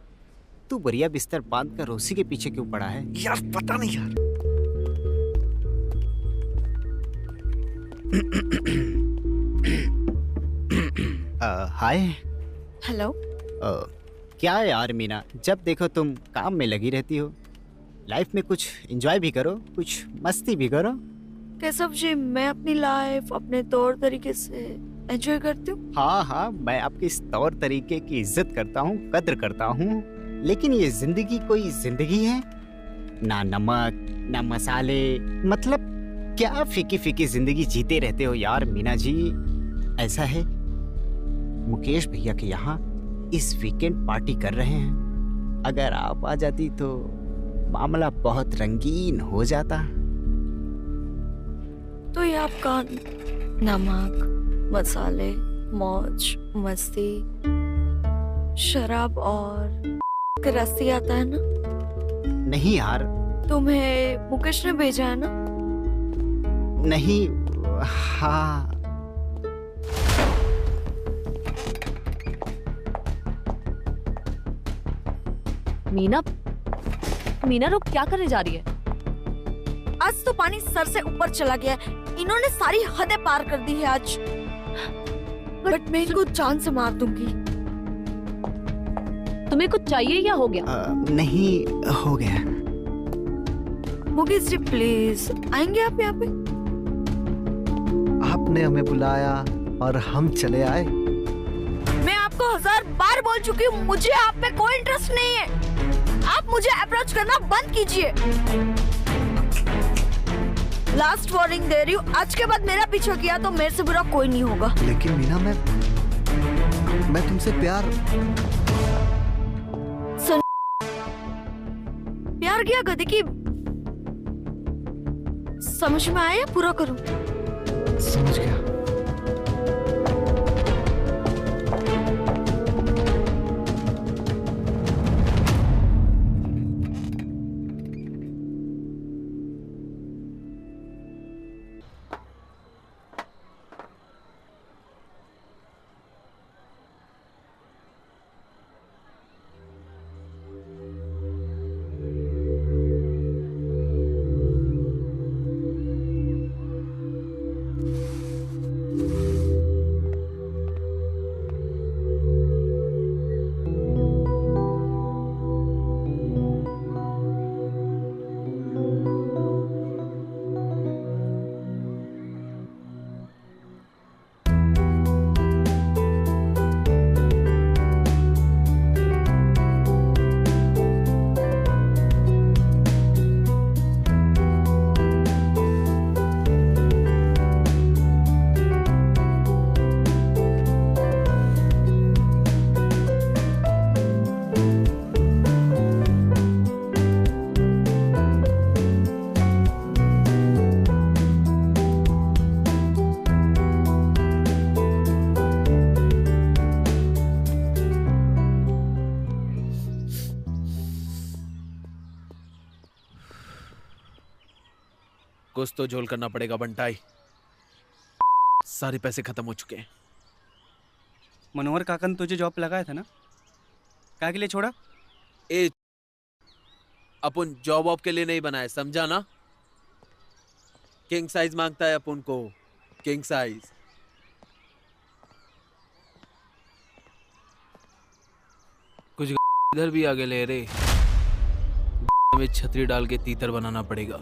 Speaker 23: तू बढ़िया बिस्तर बांध कर रोसी के पीछे क्यों पड़ा है?
Speaker 11: यार पता नहीं यार।
Speaker 23: हाय।
Speaker 21: हेलो।
Speaker 23: क्या यार मीना, जब देखो तुम काम में लगी रहती हो। लाइफ में कुछ एंजॉय भी करो, कुछ मस्ती भी करो।
Speaker 21: केशव जी, मैं अपनी लाइफ अपने तौर तरीके से एंजॉय करती हूँ।
Speaker 23: हाँ हाँ, मैं आपके इस तौर तरीके की इज्जत करता हूँ, कद्र करता हूँ, लेकिन ये जिंदगी कोई जिंदगी है? ना नमक ना मसाले, मतलब क्या फीकी फीकी जिंदगी जीते रहते हो यार मीना जी। ऐसा है, मुकेश भैया के यहाँ इस वीकेंड पार्टी कर रहे हैं, अगर आप आ जाती तो मामला बहुत रंगीन हो जाता।
Speaker 21: तो ये आपका नमक, मसाले, मौज, मस्ती, शराब और रस्सी आता है ना?
Speaker 23: नहीं यार।
Speaker 21: तुम्हें मुकेश ने भेजा है ना?
Speaker 23: नहीं। हाँ
Speaker 22: मीना, मीना रुक, क्या करने जा रही है?
Speaker 21: आज तो पानी सर से ऊपर चला गया है, इन्होंने सारी हदें पार कर दी है आज। बट मैं इनको जान से मार दूंगी।
Speaker 22: तुम्हें कुछ चाहिए या हो गया?
Speaker 23: नहीं, हो गया।
Speaker 21: मुकेश जी प्लीज आएंगे आप यहाँ पे?
Speaker 11: आपने हमें बुलाया और हम चले आए।
Speaker 21: मैं आपको 1000 बार बोल चुकी हूँ, मुझे आप में कोई इंटरेस्ट नहीं है। आप मुझे अप्रोच करना बंद कीजिए। लास्ट वार्निंग दे रही हूँ, आज के बाद मेरा पीछा किया तो मेरे से बुरा कोई नहीं होगा।
Speaker 11: लेकिन मीना, मैं तुमसे प्यार
Speaker 21: सुन, प्यार किया गधे की। समझ में आया? पूरा करूं?
Speaker 11: समझ गया।
Speaker 17: कुछ तो झोल करना पड़ेगा बंटाई। सारे पैसे खत्म हो चुके हैं।
Speaker 1: मनोहर काका ने तुझे जॉब लगाया था ना, क्या के लिए छोड़ा?
Speaker 17: ए, अपन जॉब वॉब के लिए नहीं बनाए, समझा ना? किंग साइज मांगता है अपन को, किंग साइज। कुछ इधर भी आगे ले रे, में छतरी डाल के तीतर बनाना पड़ेगा,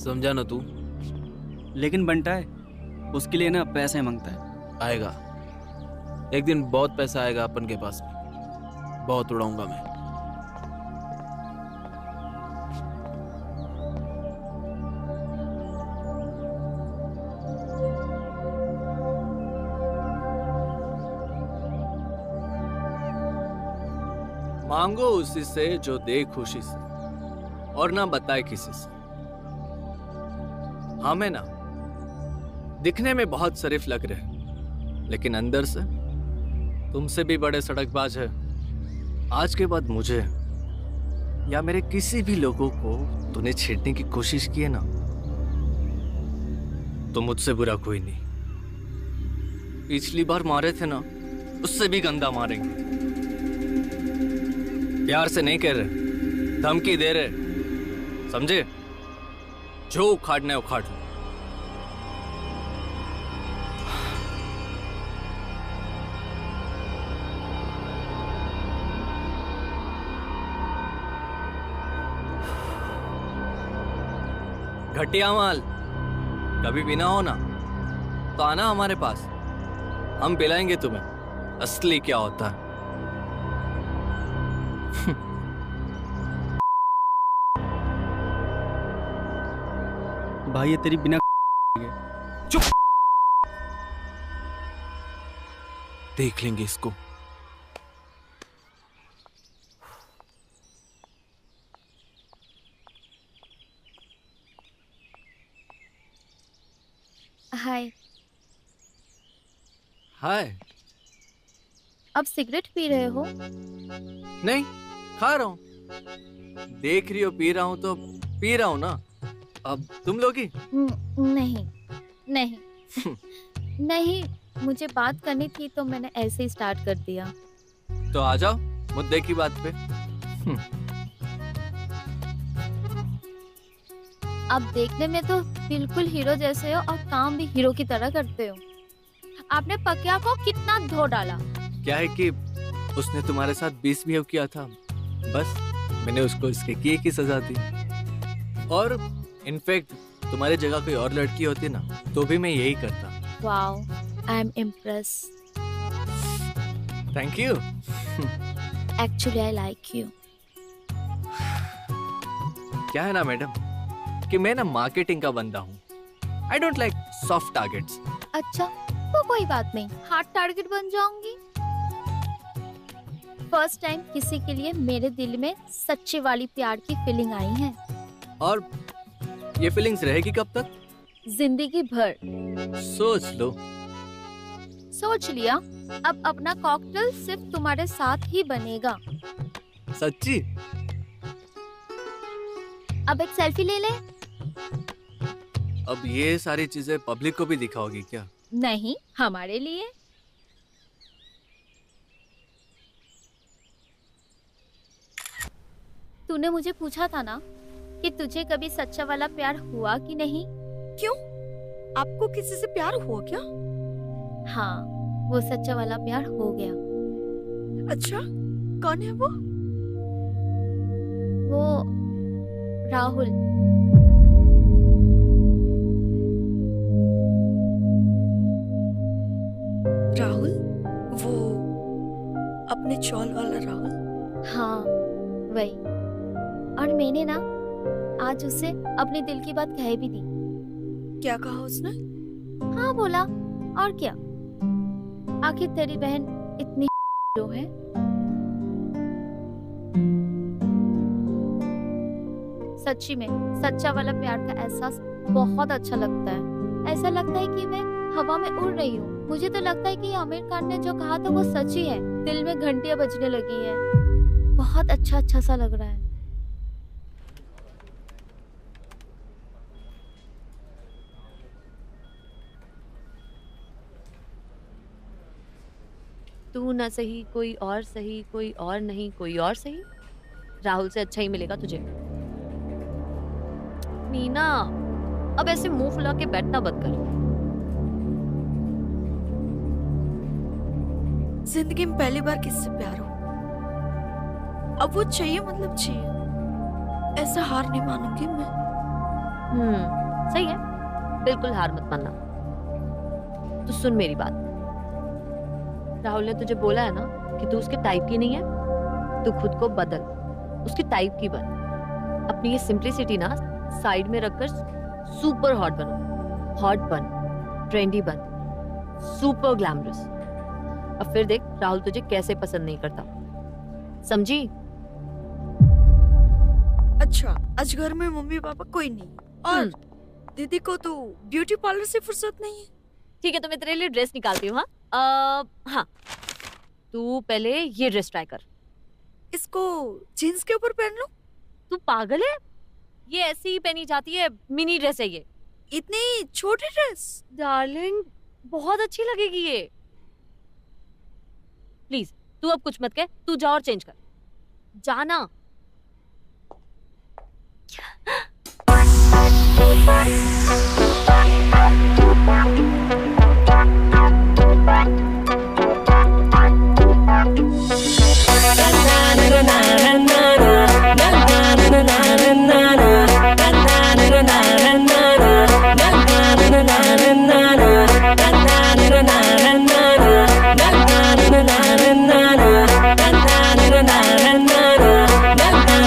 Speaker 17: समझा ना तू?
Speaker 1: लेकिन बंटा है, उसके लिए ना पैसे मांगता है।
Speaker 17: आएगा एक दिन, बहुत पैसा आएगा अपन के पास, बहुत उड़ाऊंगा मैं।
Speaker 16: मांगो उसी से जो दे खुशी से, और ना बताए किसी से। हमें ना दिखने में बहुत शरीफ लग रहे हैं, लेकिन अंदर से तुमसे भी बड़े सड़कबाज है। आज के बाद मुझे या मेरे किसी भी लोगों को तूने छेड़ने की कोशिश की है ना, तो मुझसे बुरा कोई नहीं। पिछली बार मारे थे ना, उससे भी गंदा मारेंगे। प्यार से नहीं कह रहे, धमकी दे रहे, समझे? जो उखाड़ना है उखाड़ लो। घटिया माल कभी पीना हो ना, तो आना हमारे पास, हम पिलाएंगे तुम्हें असली क्या होता है।
Speaker 1: भाई ये तेरी बिना
Speaker 17: चुप, देख लेंगे इसको।
Speaker 6: हाय।
Speaker 16: हाय।
Speaker 6: अब सिगरेट पी रहे हो?
Speaker 16: नहीं, खा रहा हूँ। देख रही हो पी रहा हूँ तो पी रहा हूँ ना। अब तुम लोगी?
Speaker 6: नहीं नहीं नहीं, मुझे बात करनी थी तो मैंने ऐसे ही स्टार्ट कर दिया।
Speaker 16: तो आ जाओ मुद्दे की बात पे।
Speaker 6: अब देखने में तो बिल्कुल हीरो जैसे हो और काम भी हीरो की तरह करते हो। आपने पकिया को कितना धो डाला?
Speaker 16: क्या है कि उसने तुम्हारे साथ मिसबिहेव किया था, बस मैंने उसको इसके किए की सजा दी। और इनफैक्ट तुम्हारी जगह कोई और लड़की होती ना, तो भी मैं यही करता।
Speaker 6: Wow, I am impress.
Speaker 16: Thank you.
Speaker 6: Actually I like you.
Speaker 16: क्या है ना मैडम कि मैं ना मार्केटिंग का बंदा हूँ। I don't like soft targets.
Speaker 6: अच्छा, तो कोई बात नहीं, हार्ड टारगेट बन जाऊंगी। फर्स्ट टाइम किसी के लिए मेरे दिल में सच्चे वाली प्यार की फीलिंग आई है।
Speaker 16: और ये फीलिंग्स रहेगी कब तक?
Speaker 6: जिंदगी भर।
Speaker 16: सोच लो।
Speaker 6: सोच लिया। अब अपना कॉकटेल सिर्फ तुम्हारे साथ ही बनेगा।
Speaker 16: सच्ची?
Speaker 6: अब एक सेल्फी ले ले।
Speaker 16: अब ये सारी चीजें पब्लिक को भी दिखाओगी क्या?
Speaker 6: नहीं, हमारे लिए। तूने मुझे पूछा था ना कि तुझे कभी सच्चा वाला प्यार हुआ कि नहीं?
Speaker 21: क्यों? आपको किसी से प्यार हुआ क्या?
Speaker 6: हाँ, वो सच्चा वाला प्यार हो गया।
Speaker 21: अच्छा, कौन है वो?
Speaker 6: वो राहुल।
Speaker 21: राहुल? वो अपने चौल वाला राहुल?
Speaker 6: हाँ, वही। और मैंने ना आज उससे अपने दिल की बात कह भी दी।
Speaker 21: क्या कहा उसने?
Speaker 6: हाँ बोला, और क्या। आखिर तेरी बहन इतनी हीरो है। सच्ची में सच्चा वाला प्यार का एहसास बहुत अच्छा लगता है। ऐसा लगता है कि मैं हवा में उड़ रही हूँ। मुझे तो लगता है कि आमिर खान ने जो कहा था वो सच ही है। दिल में घंटियां बजने लगी है। बहुत अच्छा अच्छा सा लग रहा है।
Speaker 22: तू ना सही कोई और सही, कोई और नहीं कोई और सही, राहुल से अच्छा ही मिलेगा तुझे। मीना अब ऐसे मुंह फुला के बैठना बंद कर।
Speaker 21: जिंदगी में पहली बार किससे प्यार हो, अब वो चाहिए मतलब चाहिए, ऐसा हार नहीं मानूंगी मैं।
Speaker 22: सही है, बिल्कुल हार मत मानना। तो सुन मेरी बात, राहुल ने तुझे बोला है ना कि तू उसके टाइप की नहीं है, तू खुद को बदल, उसकी टाइप की बन। अपनी ये सिंप्लिसिटी ना साइड में रखकर सुपर हॉट बनो। हॉट बन, ट्रेंडी बन, सुपर ग्लैमरस। अब फिर देख राहुल तुझे कैसे पसंद नहीं करता, समझी?
Speaker 21: अच्छा, आज घर में मम्मी पापा कोई नहीं और दीदी को तो ब्यूटी पार्लर से फुर्सत नहीं है।
Speaker 22: ठीक है, तो मैं तेरे लिए ड्रेस निकालती हूँ। हाँ, तू पहले ये ड्रेस ट्राई कर।
Speaker 21: इसको जीन्स के ऊपर पहन लो।
Speaker 22: तू पागल है? ये ऐसी ही पहनी जाती है, मिनी ड्रेस है ये।
Speaker 21: इतनी छोटी ड्रेस?
Speaker 22: डार्लिंग बहुत अच्छी लगेगी ये। प्लीज तू अब कुछ मत कह, तू जा और चेंज कर, जाना।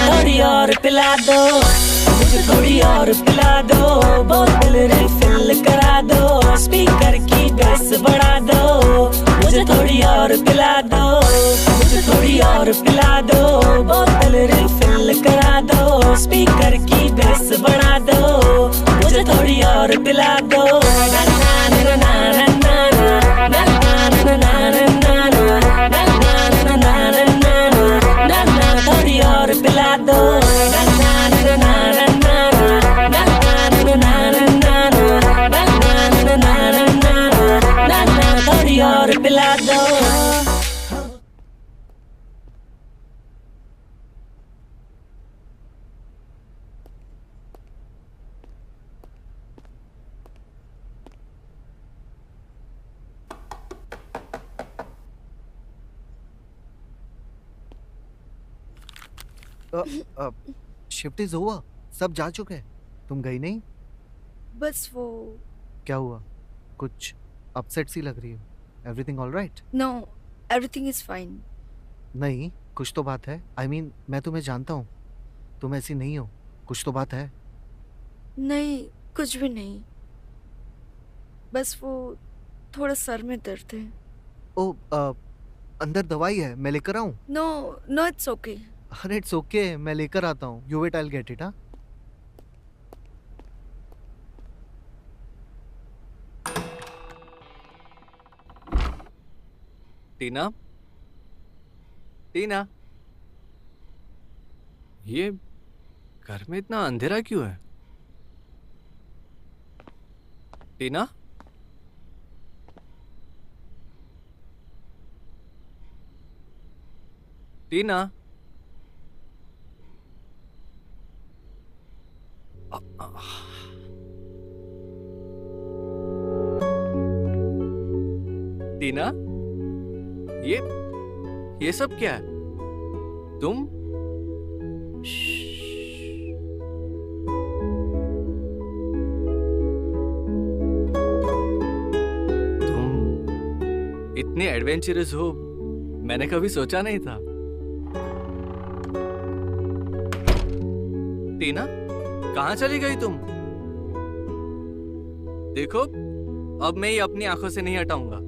Speaker 8: थोड़ी और पिला दो मुझे, थोड़ी और पिला दो, बोतल रिफिल करा दो, स्पीकर की बेस बढ़ा दो, मुझे थोड़ी और पिला दो, मुझे थोड़ी और पिला दो, बोतल रिफिल करा दो, स्पीकर की बेस बढ़ा दो, मुझे थोड़ी और पिला दो। थोड़ी और पिला दो, थोड़ी और पिला दो।
Speaker 11: शिफ्ट इज ओवर, सब जा चुके हैं, तुम गई नहीं?
Speaker 21: बस वो
Speaker 11: क्या हुआ? कुछ अपसेट सी लग रही हो। Everything all right?
Speaker 21: No, everything is fine.
Speaker 11: नहीं, कुछ तो बात है। आई मीन मैं तुम्हें जानता हूँ, तुम ऐसी नहीं हो, कुछ तो बात है।
Speaker 21: नहीं, कुछ भी नहीं, बस वो थोड़ा सर में दर्द है।
Speaker 11: ओ अंदर दवाई है, मैं लेकर आऊँ?
Speaker 21: No no, it's okay.
Speaker 11: अरे इट्स ओके, मैं लेकर आता हूँ। You wait, I will get it. हाँ
Speaker 16: टीना, टीना, ये घर में इतना अंधेरा क्यों है? टीना, टीना, टीना, ये सब क्या है? तुम इतने एडवेंचरस हो, मैंने कभी सोचा नहीं था। टीना, कहाँ चली गई तुम? देखो, अब मैं ये अपनी आंखों से नहीं हटाऊंगा।